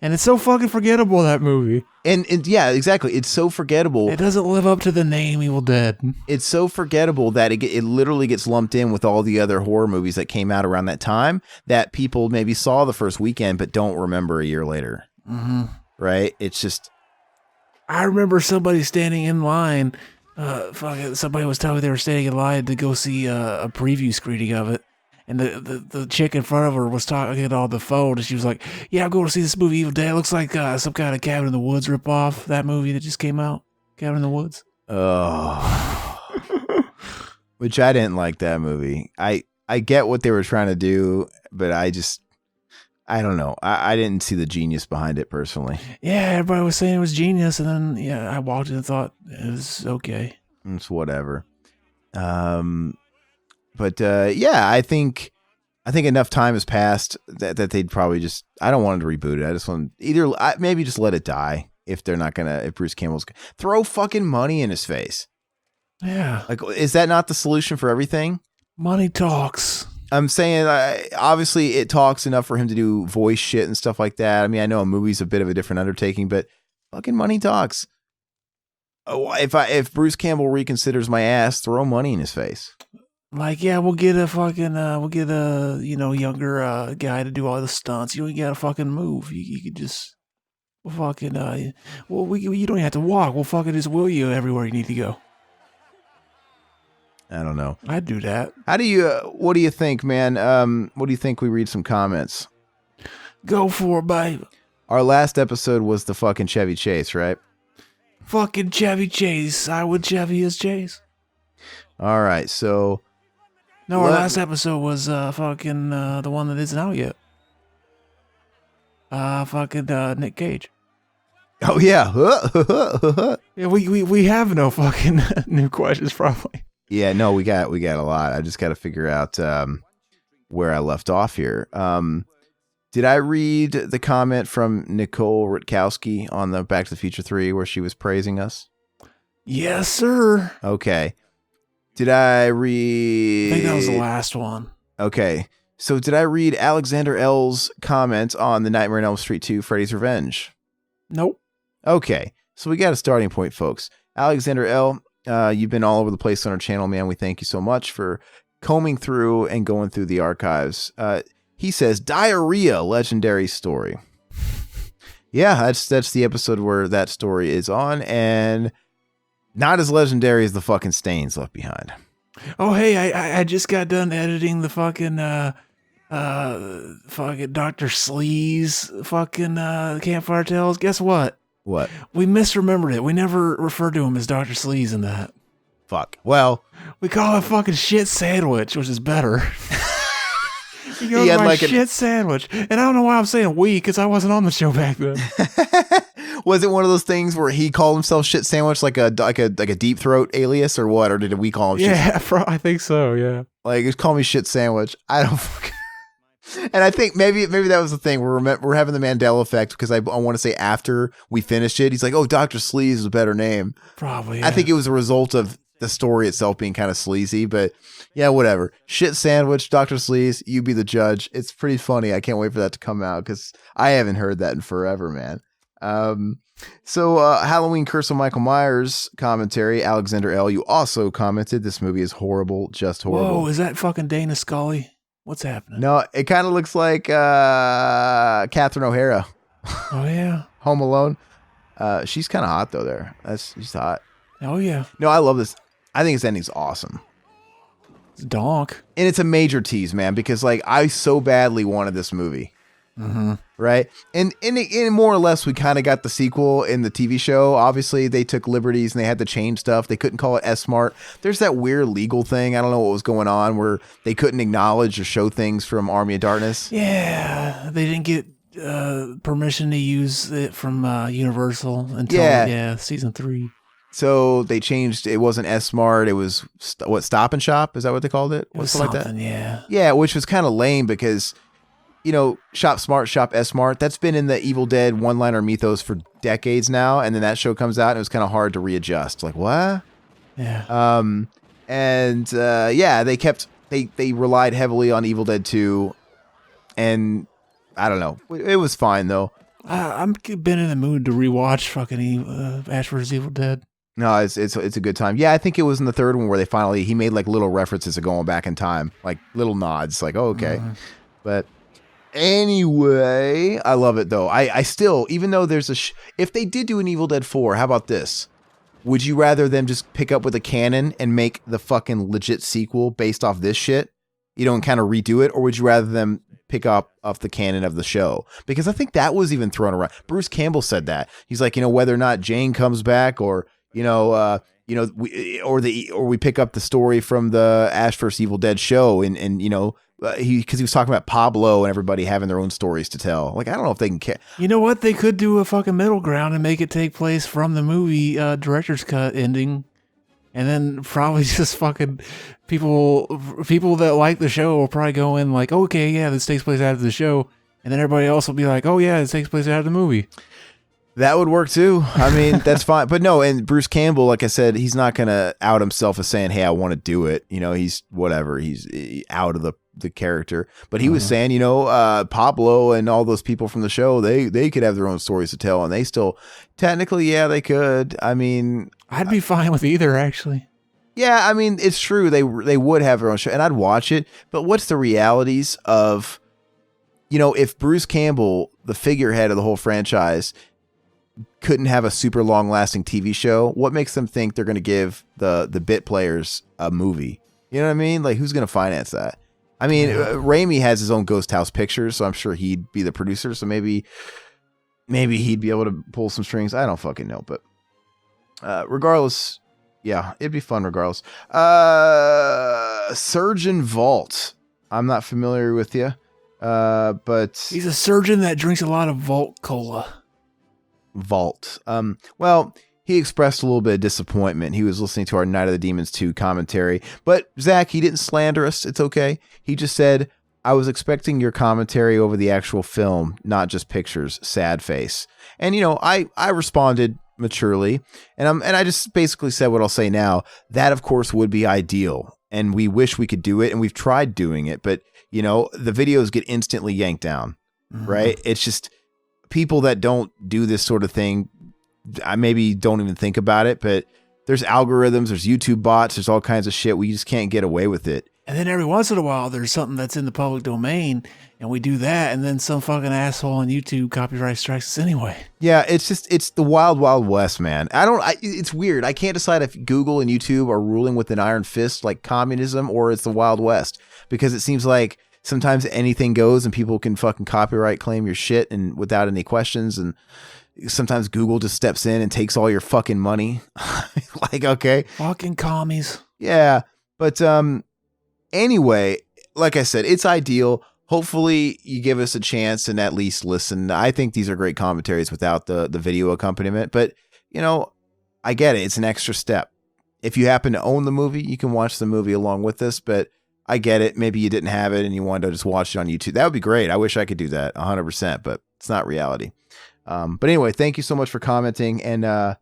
And it's so fucking forgettable, that movie. And yeah, exactly. It's so forgettable. It doesn't live up to the name Evil Dead. It's so forgettable that it literally gets lumped in with all the other horror movies that came out around that time that people maybe saw the first weekend but don't remember a year later. Mm-hmm. Right? It's just... I remember somebody standing in line. Somebody was telling me they were standing in line to go see a preview screening of it. And the chick in front of her was talking on the phone, and she was like, yeah, I'm going to see this movie Evil Dead. It looks like some kind of Cabin in the Woods ripoff, that movie that just came out. Cabin in the Woods. Oh. Which I didn't like that movie. I get what they were trying to do, but I don't know. I didn't see the genius behind it personally. Yeah, everybody was saying it was genius, and then, I walked in and thought it was okay. It's whatever. But I think enough time has passed that they'd probably just. I don't want them to reboot it. I just want maybe just let it die if they're not gonna. If Bruce Campbell's throw fucking money in his face. Yeah, like, is that not the solution for everything? Money talks. I'm saying, obviously it talks enough for him to do voice shit and stuff like that. I mean, I know a movie's a bit of a different undertaking, but fucking money talks. If Bruce Campbell reconsiders my ass, throw money in his face. Like, yeah, we'll get a younger guy to do all the stunts. You don't got to fucking move. You could just, you don't have to walk. We'll fucking just wheel you everywhere you need to go. I don't know. I'd do that. What do you think, man? What do you think we read some comments? Go for it, babe. Our last episode was the fucking Chevy Chase, right? Fucking Chevy Chase. I would Chevy as Chase. All right, so... No, our last episode was the one that isn't out yet. Nick Cage. Oh, yeah. Yeah, we have no fucking new questions, probably. Yeah, no, we got a lot. I just got to figure out where I left off here. Did I read the comment from Nicole Rutkowski on the Back to the Future 3 where she was praising us? Yes, sir. Okay. Did I read... I think that was the last one. Okay. So did I read Alexander L's comment on the Nightmare on Elm Street 2 Freddy's Revenge? Nope. Okay, so we got a starting point, folks. Alexander L., you've been all over the place on our channel, man. We thank you so much for combing through and going through the archives. He says, diarrhea, legendary story. Yeah, that's the episode where that story is on, and not as legendary as the fucking stains left behind. Oh, hey, I just got done editing the fucking Dr. Slee's fucking Campfire Tales. Guess what? What? We misremembered it. We never referred to him as Dr. Slee's in that. Fuck. Well, we call it fucking shit sandwich, which is better. He goes, had my like shit sandwich. And I don't know why I'm saying we, because I wasn't on the show back then. Was it one of those things where he called himself shit sandwich, like a deep throat alias, or what? Or did we call him shit sandwich? Yeah, I think so, yeah. Like, just call me shit sandwich. I don't fucking... And I think maybe that was the thing. We're having the Mandela effect, because I want to say after we finished it, he's like, oh, Dr. Sleaze is a better name. Probably, yeah. I think it was a result of the story itself being kind of sleazy, but yeah, whatever. Shit sandwich, Dr. Sleaze, you be the judge. It's pretty funny. I can't wait for that to come out, because I haven't heard that in forever, man. So Halloween Curse of Michael Myers commentary, Alexander L., you also commented, this movie is horrible, just horrible. Whoa, is that fucking Dana Scully? What's happening? No, it kind of looks like Catherine O'Hara. Oh, yeah. Home Alone. She's kind of hot, though, there. She's hot. Oh, yeah. No, I love this. I think this ending's awesome. It's donk. And it's a major tease, man, because like I so badly wanted this movie. Mm-hmm. Right? And more or less, we kind of got the sequel in the TV show. Obviously, they took liberties and they had to change stuff. They couldn't call it S-Smart. There's that weird legal thing. I don't know what was going on where they couldn't acknowledge or show things from Army of Darkness. Yeah. They didn't get permission to use it from Universal until season 3. So they changed. It wasn't S-Smart. It was Stop and Shop. Is that what they called it? It was something something, like that. Yeah. Yeah, which was kind of lame because, you know, Shop Smart, Shop S-Smart. That's been in the Evil Dead one-liner mythos for decades now. And then that show comes out and it was kind of hard to readjust. Like, what? Yeah. They relied heavily on Evil Dead 2, and I don't know. It was fine though. I'm been in the mood to rewatch fucking Ash vs. Evil Dead. No, it's a good time. Yeah, I think it was in the third one where he made like little references of going back in time, like little nods, like, oh, okay. But anyway, I love it though. I still, even though there's if they did do an Evil Dead 4, how about this? Would you rather them just pick up with a canon and make the fucking legit sequel based off this shit, you know, and kind of redo it? Or would you rather them pick up off the canon of the show? Because I think that was even thrown around. Bruce Campbell said that. He's like, you know, whether or not Jane comes back or, we pick up the story from the Ash vs. Evil Dead show and you know, because he was talking about Pablo and everybody having their own stories to tell. Like, I don't know if they can care. You know what? They could do a fucking middle ground and make it take place from the movie director's cut ending. And then probably just fucking people that like the show will probably go in like, okay, yeah, this takes place after the show. And then everybody else will be like, oh yeah, this takes place after the movie. That would work too. I mean, that's fine. But no, and Bruce Campbell, like I said, he's not going to out himself as saying, hey, I want to do it. You know, he's whatever. He's out of the character. But he was saying, you know, Pablo and all those people from the show, they could have their own stories to tell. And they still, technically, yeah, they could. I mean, I'd be fine with either, actually. Yeah, I mean, it's true. They would have their own show. And I'd watch it. But what's the realities of, you know, if Bruce Campbell, the figurehead of the whole franchise, couldn't have a super long lasting TV show, what makes them think they're going to give the bit players a movie? You know what I mean? Like, who's going to finance that? I mean, Raimi has his own Ghost House Pictures, so I'm sure he'd be the producer. So maybe he'd be able to pull some strings. I don't fucking know, but regardless, yeah, it'd be fun regardless. Surgeon Vault. I'm not familiar with you, but he's a surgeon that drinks a lot of Vault Cola. Vault. Well, he expressed a little bit of disappointment. He was listening to our Night of the Demons 2 commentary, but Zach, he didn't slander us. It's okay. He just said, I was expecting your commentary over the actual film, not just pictures. Sad face. And, you know, I responded maturely, and I just basically said what I'll say now. That, of course, would be ideal. and we wish we could do it, and we've tried doing it, but the videos get instantly yanked down, right? It's just people that don't do this sort of thing, I maybe don't even think about it, but there's algorithms, there's YouTube bots, there's all kinds of shit. We just can't get away with it. And then every once in a while, there's something that's in the public domain, and we do that, and then some fucking asshole on YouTube copyright strikes us anyway. Yeah, it's the wild, wild west, man. It's weird. I can't decide if Google and YouTube are ruling with an iron fist like communism, or it's the wild west, because it seems like sometimes anything goes and people can fucking copyright claim your shit and without any questions, and sometimes Google just steps in and takes all your fucking money. Like, okay. Fucking commies. Yeah, but anyway, like I said, it's ideal. Hopefully you give us a chance and at least listen. I think these are great commentaries without the video accompaniment, but I get it. It's an extra step. If you happen to own the movie, you can watch the movie along with us, but I get it. Maybe you didn't have it and you wanted to just watch it on YouTube. That would be great. I wish I could do that 100%, but it's not reality. But anyway, thank you so much for commenting and,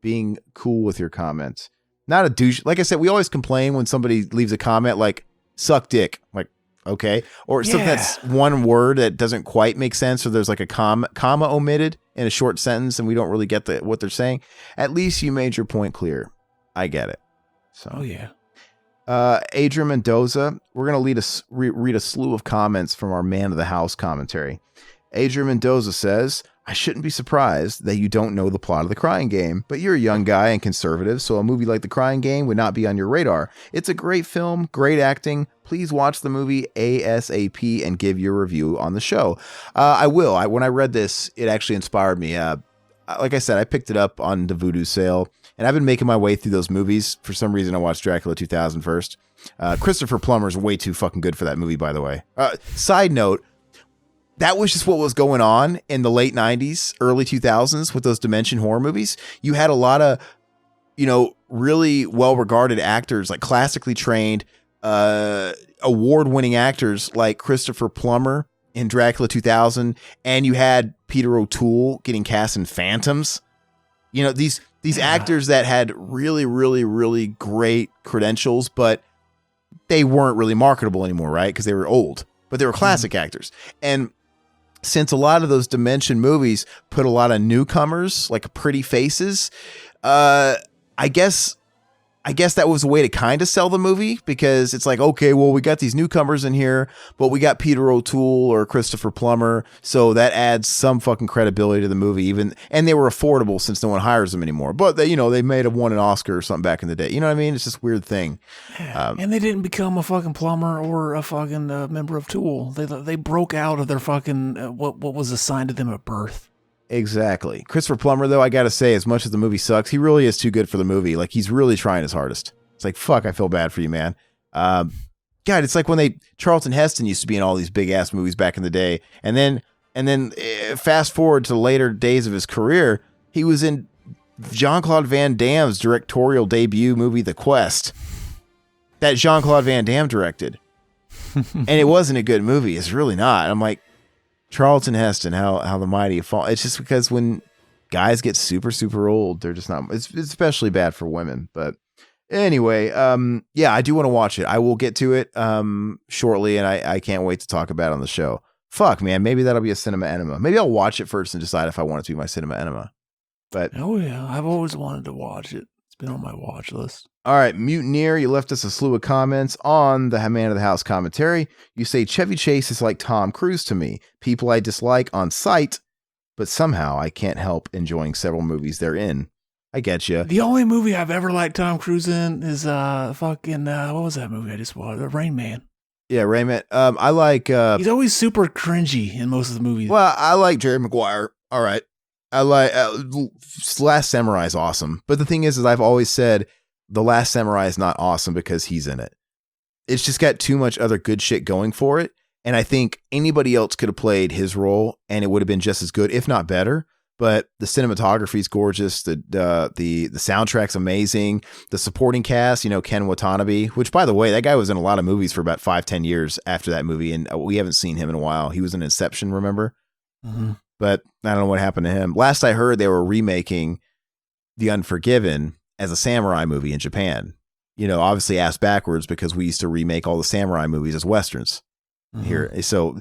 being cool with your comments. Not a douche. Like I said, we always complain when somebody leaves a comment like suck dick. Like, okay. Or something that's one word that doesn't quite make sense. Or there's like a comma omitted in a short sentence and we don't really get what they're saying. At least you made your point clear. I get it. So, oh yeah. Adrian Mendoza, we're going to read a slew of comments from our Man of the House commentary. Adrian Mendoza says, I shouldn't be surprised that you don't know the plot of The Crying Game, but you're a young guy and conservative, so a movie like The Crying Game would not be on your radar. It's a great film, great acting. Please watch the movie ASAP and give your review on the show. I will. When I read this, it actually inspired me. Like I said, I picked it up on the Vudu sale, and I've been making my way through those movies. For some reason, I watched Dracula 2000 first. Christopher Plummer's way too fucking good for that movie, by the way. Side note, that was just what was going on in the late 90s, early 2000s with those Dimension horror movies. You had a lot of, really well-regarded actors, like classically trained, award-winning actors like Christopher Plummer in Dracula 2000, and you had Peter O'Toole getting cast in Phantoms. These actors that had really, really, really great credentials, but they weren't really marketable anymore, right? Because they were old, but they were classic actors. And since a lot of those Dimension movies put a lot of newcomers, like pretty faces, I guess that was a way to kind of sell the movie, because it's like, okay, well, we got these newcomers in here, but we got Peter O'Toole or Christopher Plummer, so that adds some fucking credibility to the movie, and they were affordable since no one hires them anymore. But they may have won an Oscar or something back in the day. You know what I mean? It's just a weird thing. And they didn't become a fucking plumber or a fucking member of Tool. They broke out of their fucking what was assigned to them at birth. Exactly. Christopher Plummer, though, I gotta say, as much as the movie sucks, he really is too good for the movie. Like, he's really trying his hardest. It's like, fuck, I feel bad for you, man. God, it's like when Charlton Heston used to be in all these big ass movies back in the day, and then fast forward to the later days of his career, he was in Jean-Claude Van Damme's directorial debut movie, The Quest, that Jean-Claude Van Damme directed, and it wasn't a good movie. It's really not. I'm like, Charlton Heston, how the mighty have fallen. It's just because when guys get super, super old, they're just not. It's especially bad for women. But anyway, yeah, I do want to watch it. I will get to it shortly, and I can't wait to talk about it on the show. Fuck, man, maybe that'll be a cinema enema. Maybe I'll watch it first and decide if I want it to be my cinema enema. But oh yeah, I've always wanted to watch it. It's been on my watch list. All right, Mutineer, you left us a slew of comments on the Man of the House commentary. You say, Chevy Chase is like Tom Cruise to me. People I dislike on sight, but somehow I can't help enjoying several movies they're in. I get you. The only movie I've ever liked Tom Cruise in is what was that movie I just watched? Rain Man. Yeah, Rain Man. I like... he's always super cringy in most of the movies. Well, I like Jerry Maguire. All right. I like... Last Samurai is awesome. But the thing is I've always said... The Last Samurai is not awesome because he's in it. It's just got too much other good shit going for it. And I think anybody else could have played his role and it would have been just as good, if not better. But the cinematography is gorgeous. The soundtrack's amazing. The supporting cast, Ken Watanabe, which, by the way, that guy was in a lot of movies for about 5-10 years after that movie. And we haven't seen him in a while. He was in Inception, remember? Mm-hmm. But I don't know what happened to him. Last I heard, they were remaking The Unforgiven as a samurai movie in Japan. obviously ass backwards because we used to remake all the samurai movies as Westerns here. So,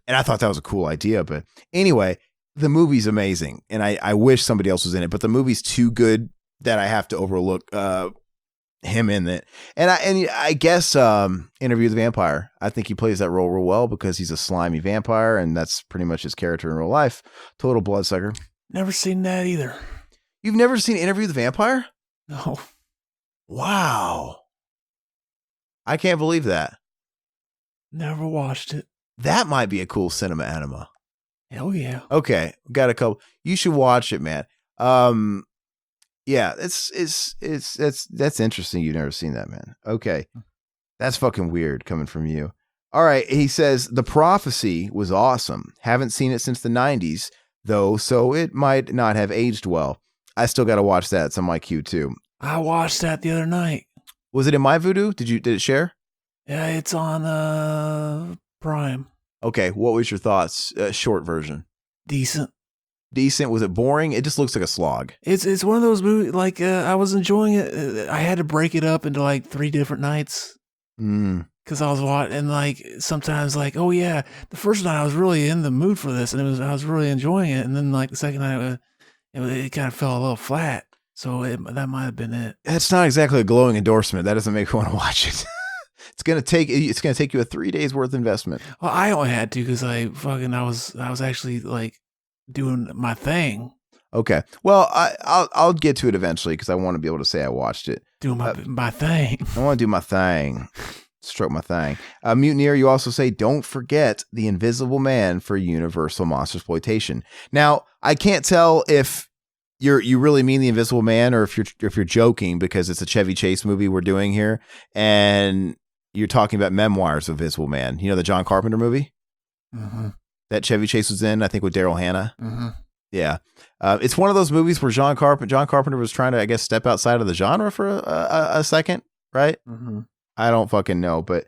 and I thought that was a cool idea. But anyway, the movie's amazing. And I wish somebody else was in it, but the movie's too good that I have to overlook him in it. And I guess Interview with the Vampire, I think he plays that role real well because he's a slimy vampire, and that's pretty much his character in real life. Total bloodsucker. Never seen that either. You've never seen Interview with the Vampire? No. Wow. I can't believe that. Never watched it. That might be a cool cinema anima. Hell yeah. Okay, got a couple. You should watch it, man. Yeah, that's interesting. You've never seen that, man. Okay, that's fucking weird coming from you. All right, he says The Prophecy was awesome. Haven't seen it since the 90s though, so it might not have aged well. I still got to watch that. It's on my queue too. I watched that the other night. Was it in my Vudu? Did it share? Yeah, it's on Prime. Okay, what was your thoughts? Short version. Decent. Was it boring? It just looks like a slog. It's one of those movies, like, I was enjoying it. I had to break it up into like 3 different nights. Because I was watching, and like sometimes, like, oh yeah, the first night I was really in the mood for this, and I was really enjoying it, and then like the second night, it kind of fell a little flat. So that might have been it. That's not exactly a glowing endorsement. That doesn't make me want to watch it. It's gonna take you a 3 days worth investment. Well, I only had to because I was actually like doing my thing. Okay. Well, I'll get to it eventually because I want to be able to say I watched it. Doing my thing. I want to do my thing. Stroke my thing. Mutineer, you also say, don't forget The Invisible Man for Universal Monstersploitation. Now, I can't tell if you really mean The Invisible Man or if you're joking because it's a Chevy Chase movie we're doing here and you're talking about Memoirs of Invisible Man. You know the John Carpenter movie that Chevy Chase was in, I think with Daryl Hannah. Yeah. It's one of those movies where John Carpenter was trying to, I guess, step outside of the genre for a second, right? I don't fucking know, but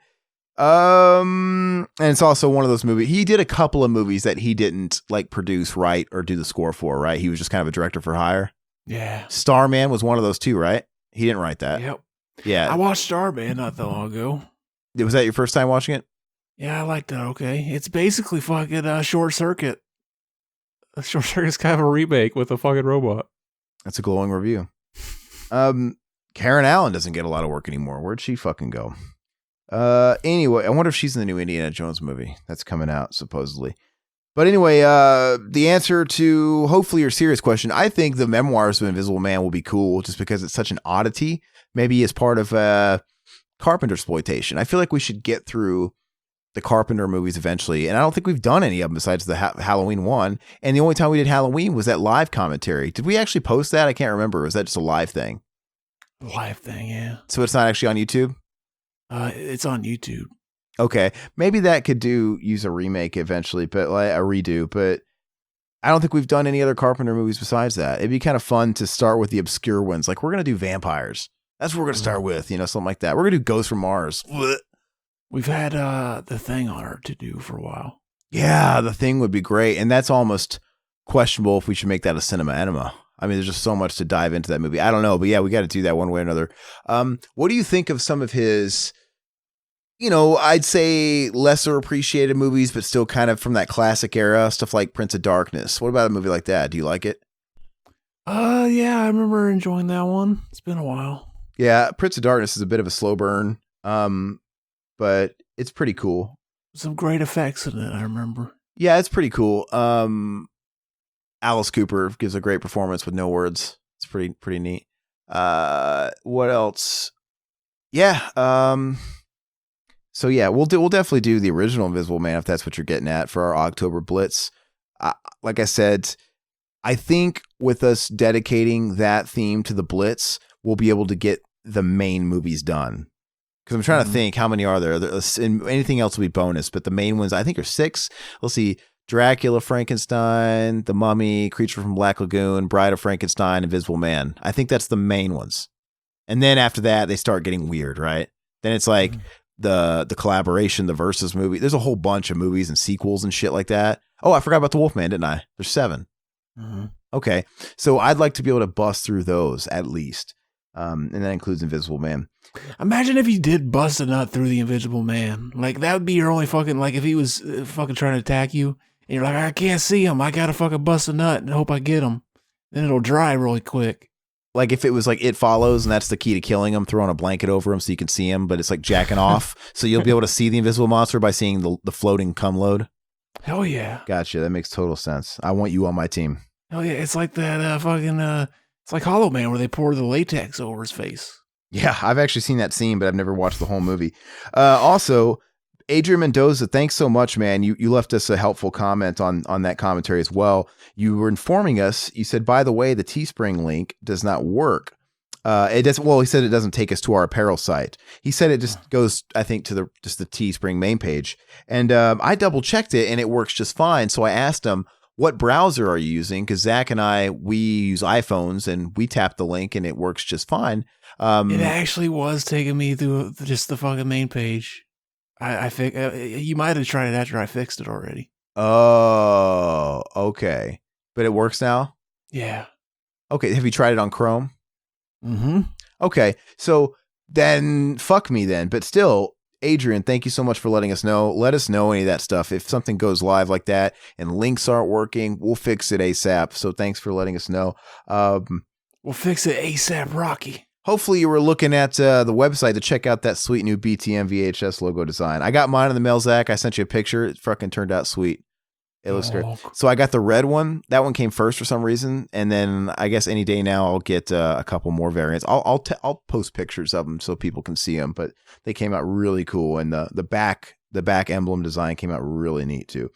and it's also one of those movies. He did a couple of movies that he didn't like produce, write, or do the score for, right? He was just kind of a director for hire. Yeah. Starman was one of those too, right? He didn't write that. Yep. Yeah. I watched Starman not that long ago. Was that your first time watching it? Yeah, I liked that. Okay. It's basically fucking Short Circuit. Short Circuit's kind of a remake with a fucking robot. That's a glowing review. Karen Allen doesn't get a lot of work anymore. Where'd she fucking go? Anyway, I wonder if she's in the new Indiana Jones movie that's coming out supposedly. But anyway, the answer to hopefully your serious question, I think the Memoirs of Invisible Man will be cool just because it's such an oddity. Maybe as part of Carpenter exploitation. I feel like we should get through the Carpenter movies eventually, and I don't think we've done any of them besides the Halloween one. And the only time we did Halloween was that live commentary. Did we actually post that? I can't remember. Was that just a live thing? Live thing, yeah. So it's not actually on YouTube? It's on YouTube. Okay. Maybe that could use a remake eventually, but like a redo, but I don't think we've done any other Carpenter movies besides that. It'd be kind of fun to start with the obscure ones. Like we're going to do vampires. That's what we're going to start with, something like that. We're going to do Ghosts from Mars. We've had The Thing on our to-do for a while. Yeah, The Thing would be great. And that's almost questionable if we should make that a cinema enema. I mean, there's just so much to dive into that movie. I don't know, but yeah, we got to do that one way or another. What do you think of some of his, I'd say lesser appreciated movies, but still kind of from that classic era, stuff like Prince of Darkness? What about a movie like that? Do you like it? Yeah, I remember enjoying that one. It's been a while. Yeah, Prince of Darkness is a bit of a slow burn, but it's pretty cool. Some great effects in it, I remember. Yeah, it's pretty cool. Alice Cooper gives a great performance with no words. It's pretty neat. What else? Yeah. So yeah, we'll definitely do the original Invisible Man if that's what you're getting at for our October Blitz. Like I said, I think with us dedicating that theme to the Blitz, we'll be able to get the main movies done. Because I'm trying to think how many are there. And anything else will be bonus, but the main ones I think are 6. Let's see. Dracula, Frankenstein, The Mummy, Creature from Black Lagoon, Bride of Frankenstein, Invisible Man. I think that's the main ones. And then after that, they start getting weird, right? Then it's like the collaboration, the Versus movie. There's a whole bunch of movies and sequels and shit like that. Oh, I forgot about The Wolfman, didn't I? There's 7. Okay. So I'd like to be able to bust through those at least. And that includes Invisible Man. Imagine if he did bust a nut through the Invisible Man. Like, that would be your only fucking, like, if he was fucking trying to attack you, and you're like, I can't see him. I gotta fucking bust a nut and hope I get him. Then it'll dry really quick. Like if it was like It Follows and that's the key to killing him, throwing a blanket over him so you can see him, but it's like jacking off. So you'll be able to see the invisible monster by seeing the floating cum load. Hell yeah. Gotcha. That makes total sense. I want you on my team. Hell yeah. It's like that it's like Hollow Man where they pour the latex over his face. Yeah, I've actually seen that scene, but I've never watched the whole movie. Also, Adrian Mendoza, thanks so much, man. You left us a helpful comment on that commentary as well. You were informing us. You said, by the way, the Teespring link does not work. It does. Well, he said it doesn't take us to our apparel site. He said it just goes, I think, to the Teespring main page. And I double checked it, and it works just fine. So I asked him, what browser are you using? Because Zach and we use iPhones, and we tapped the link, and it works just fine. It actually was taking me through just the fucking main page. I think you might have tried it after I fixed it already. Oh, okay. But it works now? Yeah. Okay. Have you tried it on Chrome? Mm-hmm. Okay. So then fuck me then. But still, Adrian, thank you so much for letting us know. Let us know any of that stuff. If something goes live like that and links aren't working, we'll fix it ASAP. So thanks for letting us know. We'll fix it ASAP, Rocky. Hopefully you were looking at the website to check out that sweet new BTM VHS logo design. I got mine in the mail, Zach. I sent you a picture. It fucking turned out sweet. It looks great. So I got the red one. That one came first for some reason. And then I guess any day now I'll get a couple more variants. I'll post pictures of them so people can see them. But they came out really cool. And the back emblem design came out really neat too.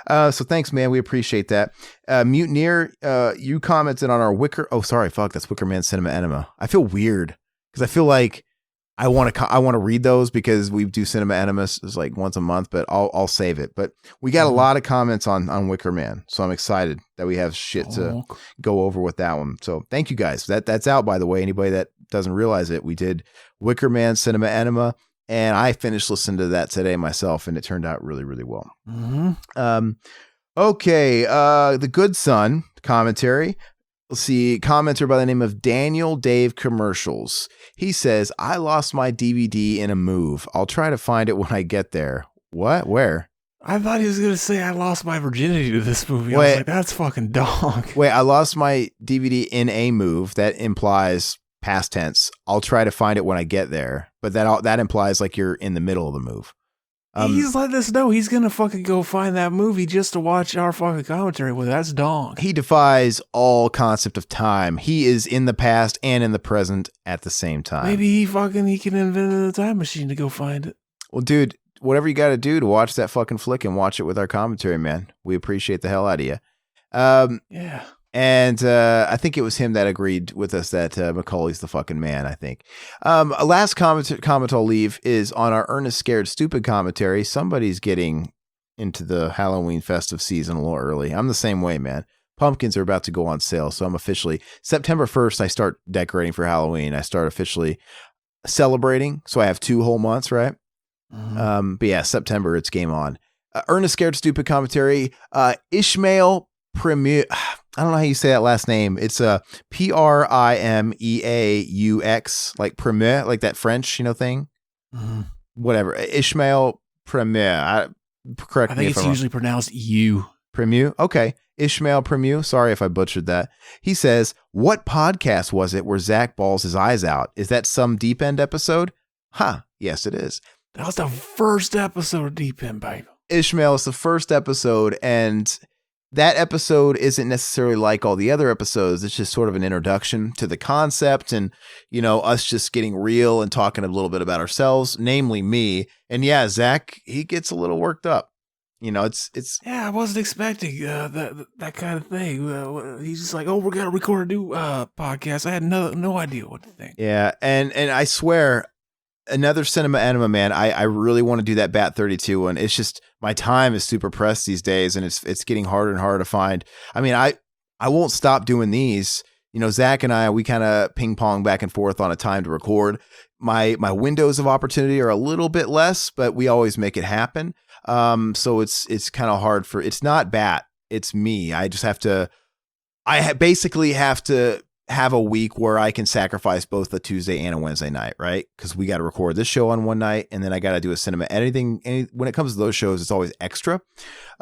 So thanks, man. We appreciate that. Mutineer, you commented on our that's Wicker Man Cinema Enema. I feel weird because I feel like I want to read those because we do Cinema Enemas is like once a month, but I'll save it. But we got a lot of comments on Wicker Man, so I'm excited that we have shit to go over with that one. So thank you guys. That's out, by the way. Anybody that doesn't realize it, we did Wicker Man Cinema Enema. And I finished listening to that today myself, and it turned out really, really well. Mm-hmm. Okay. The Good Son commentary. Let's see. Commenter by the name of Daniel Dave Commercials. He says, I lost my DVD in a move. I'll try to find it when I get there. What? Where? I thought he was going to say I lost my virginity to this movie. I was like, that's fucking dog. Wait, I lost my DVD in a move. That implies past tense. I'll try to find it when I get there. But that implies like you're in the middle of the move. He's letting us know he's going to fucking go find that movie just to watch our fucking commentary with it. That's dong. He defies all concept of time. He is in the past and in the present at the same time. Maybe he can invent a time machine to go find it. Well, dude, whatever you got to do to watch that fucking flick and watch it with our commentary, man. We appreciate the hell out of you. Yeah. And I think it was him that agreed with us that Macaulay's the fucking man, I think. A last comment I'll leave is on our Ernest Scared Stupid commentary. Somebody's getting into the Halloween festive season a little early. I'm the same way, man. Pumpkins are about to go on sale, so I'm officially... September 1st, I start decorating for Halloween. I start officially celebrating, so I have 2 whole months, right? Mm-hmm. But yeah, September, it's game on. Ernest Scared Stupid commentary. Ishmael Premier... I don't know how you say that last name. It's Primeaux, like Premier, like that French, thing. Mm-hmm. Whatever. Ishmael Premier. Correct me if I'm wrong. I think it's usually pronounced you. Premieux. Okay. Ishmael Premieux. Sorry if I butchered that. He says, what podcast was it where Zach balls his eyes out? Is that some Deep End episode? Huh. Yes, it is. That was the first episode of Deep End, baby. Ishmael is the first episode, and that episode isn't necessarily like all the other episodes. It's just sort of an introduction to the concept and, us just getting real and talking a little bit about ourselves, namely me. And yeah, Zach, he gets a little worked up. It's. Yeah, I wasn't expecting that kind of thing. He's just like, oh, we're going to record a new podcast. I had no idea what to think. Yeah. And I swear, another Cinema Enema, man. I really want to do that Bat 32 one. It's just my time is super pressed these days, and it's getting harder and harder to find. I mean, I won't stop doing these. Zach and we kind of ping pong back and forth on a time to record. My windows of opportunity are a little bit less, but we always make it happen. So it's kind of hard it's not Bat, it's me. I just have to. Basically have to have a week where I can sacrifice both a Tuesday and a Wednesday night, right? Because we got to record this show on one night, and then I got to do a cinema editing. When it comes to those shows, it's always extra.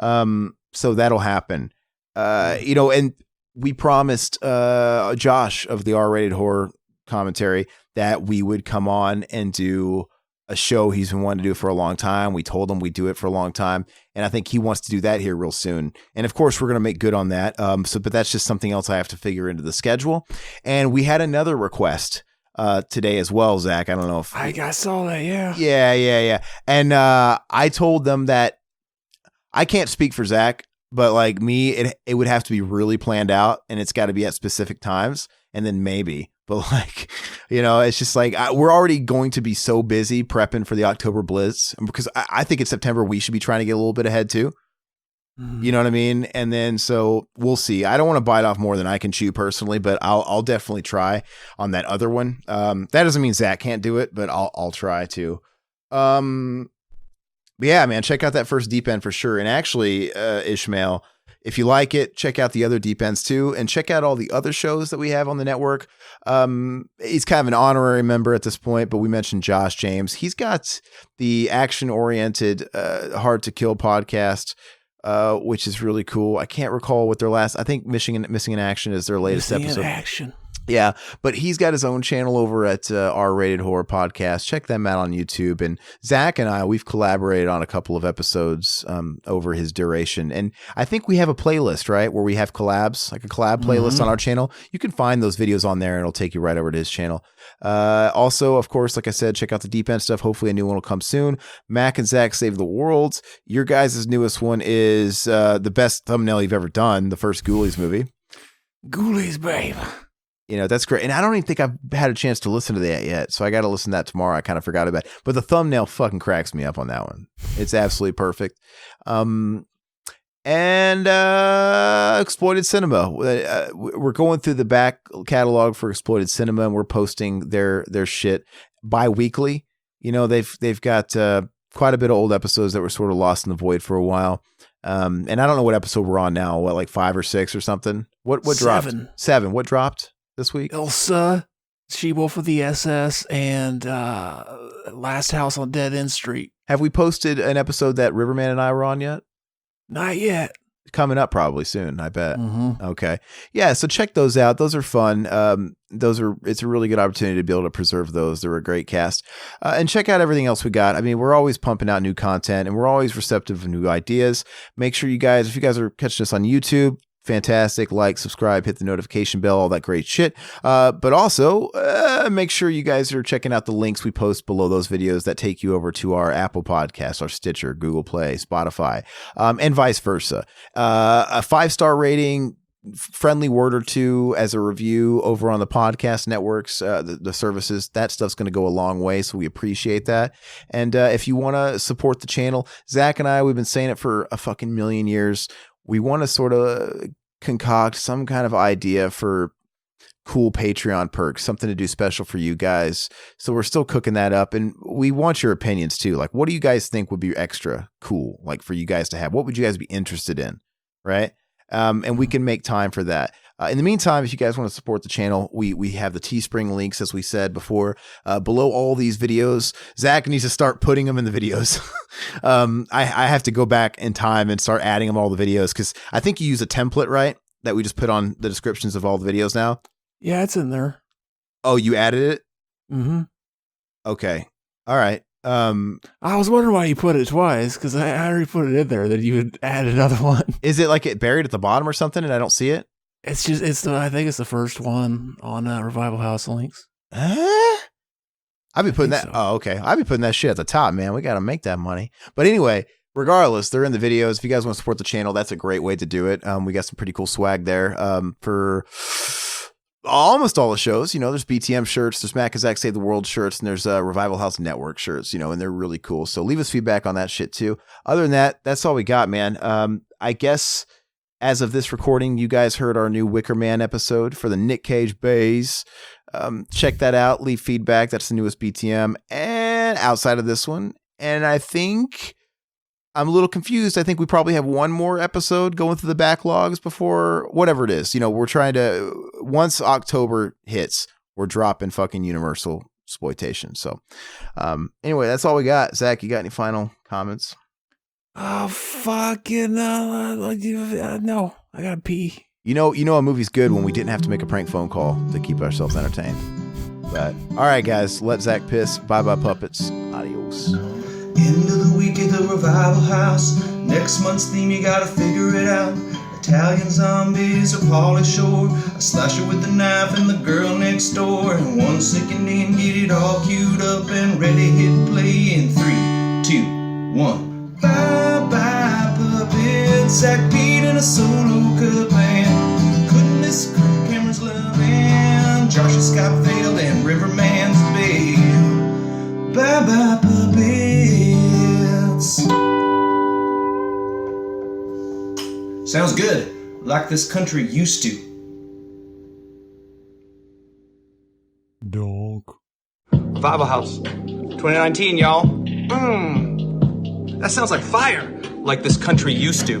So that'll happen. And we promised Josh of the R-rated horror commentary that we would come on and do a show he's been wanting to do for a long time. We told him we'd do it for a long time, and I think he wants to do that here real soon. And of course, we're going to make good on that. But that's just something else I have to figure into the schedule. And we had another request today as well, Zach. I don't know if I saw that. Yeah. Yeah. And I told them that I can't speak for Zach, but like me, it would have to be really planned out, and it's got to be at specific times, and then maybe. But like, it's just like we're already going to be so busy prepping for the October Blitz, because I think in September we should be trying to get a little bit ahead too. You know what I mean? And then so we'll see. I don't want to bite off more than I can chew personally, but I'll definitely try on that other one. That doesn't mean Zach can't do it, but I'll try to. But yeah, man, check out that first Deep End for sure. And actually, Ishmael, if you like it, check out the other Deep Ends too, and check out all the other shows that we have on the network. He's kind of an honorary member at this point, but we mentioned Josh James. He's got the action-oriented Hard to Kill podcast, which is really cool. I can't recall what their last. I think Missing in Action is their latest episode. Action. Yeah, but he's got his own channel over at R-Rated Horror Podcast. Check them out on YouTube. And Zach and I, we've collaborated on a couple of episodes over his duration. And I think we have a playlist, right, where we have collabs, like a collab playlist on our channel. You can find those videos on there, and it'll take you right over to his channel. Also, of course, like I said, check out the Deep End stuff. Hopefully a new one will come soon. Mac and Zach Save the World. Your guys' newest one is the best thumbnail you've ever done, the first Ghoulies movie. Ghoulies, babe. That's great. And I don't even think I've had a chance to listen to that yet. So I got to listen to that tomorrow. I kind of forgot about it. But the thumbnail fucking cracks me up on that one. It's absolutely perfect. And Exploited Cinema. We're going through the back catalog for Exploited Cinema, and we're posting their shit bi-weekly. They've got quite a bit of old episodes that were sort of lost in the void for a while. And I don't know what episode we're on now. What, like 5 or 6 or something? What dropped? 7. What dropped this week? Elsa, She-Wolf of the SS, and Last House on Dead End Street. Have we posted an episode that Riverman and I were on yet? Not yet. Coming up probably soon, I bet. Okay. Yeah, so check those out. Those are fun. It's a really good opportunity to be able to preserve those. They're a great cast. And check out everything else we got. I mean, we're always pumping out new content, and we're always receptive to new ideas. Make sure you guys, if you guys are catching us on YouTube, fantastic. Like, subscribe, hit the notification bell, all that great shit. But also, make sure you guys are checking out the links we post below those videos that take you over to our Apple Podcasts, our Stitcher, Google Play, Spotify, and vice versa. A 5-star rating, friendly word or two as a review over on the podcast networks, the services, that stuff's going to go a long way. So we appreciate that. And if you want to support the channel, Zach and I, we've been saying it for a fucking million years. We want to sort of concoct some kind of idea for cool Patreon perks, something to do special for you guys. So we're still cooking that up, and we want your opinions too. Like, what do you guys think would be extra cool, like for you guys to have? What would you guys be interested in? Right. And we can make time for that. In the meantime, if you guys want to support the channel, we have the Teespring links, as we said before, below all these videos. Zach needs to start putting them in the videos. I have to go back in time and start adding them all the videos, because I think you use a template, right? That we just put on the descriptions of all the videos now. Yeah, it's in there. Oh, you added it? Mm-hmm. Okay. All right. I was wondering why you put it twice, because I already put it in there that you would add another one. Is it like it buried at the bottom or something and I don't see it? I think it's the first one on Revival House Links. I'd be putting that. So. Oh, okay. I'd be putting that shit at the top, man. We got to make that money. But anyway, regardless, they're in the videos. If you guys want to support the channel, that's a great way to do it. We got some pretty cool swag there for almost all the shows. There's BTM shirts, there's Mac and Zach Save the World shirts, and there's Revival House Network shirts, and they're really cool. So leave us feedback on that shit too. Other than that, that's all we got, man. I guess as of this recording, you guys heard our new Wicker Man episode for the Nick Cage Bays. Check that out. Leave feedback. That's the newest BTM. And outside of this one, and I think I'm a little confused. I think we probably have one more episode going through the backlogs before whatever it is. We're trying to, once October hits, we're dropping fucking Universal exploitation. So anyway, that's all we got. Zach, you got any final comments? Oh, fucking no. I gotta pee. You know a movie's good when we didn't have to make a prank phone call to keep ourselves entertained. But all right, guys, let Zach piss. Bye-bye, puppets. Adios. End of the week at the Revival House. Next month's theme, you gotta figure it out. Italian zombies or Pauly Shore. A slasher with a knife and the girl next door. And 1 second in, get it all queued up and ready, hit play in 3, 2, 1. Bye-bye, puppets. Zach Pete in a solo cut band. Couldn't miss Cameron's loving. Josh Scott failed and Riverman's babe. Bye-bye, puppets. Sounds good, like this country used to. Dog. Revival House, 2019, y'all. That sounds like fire, like this country used to.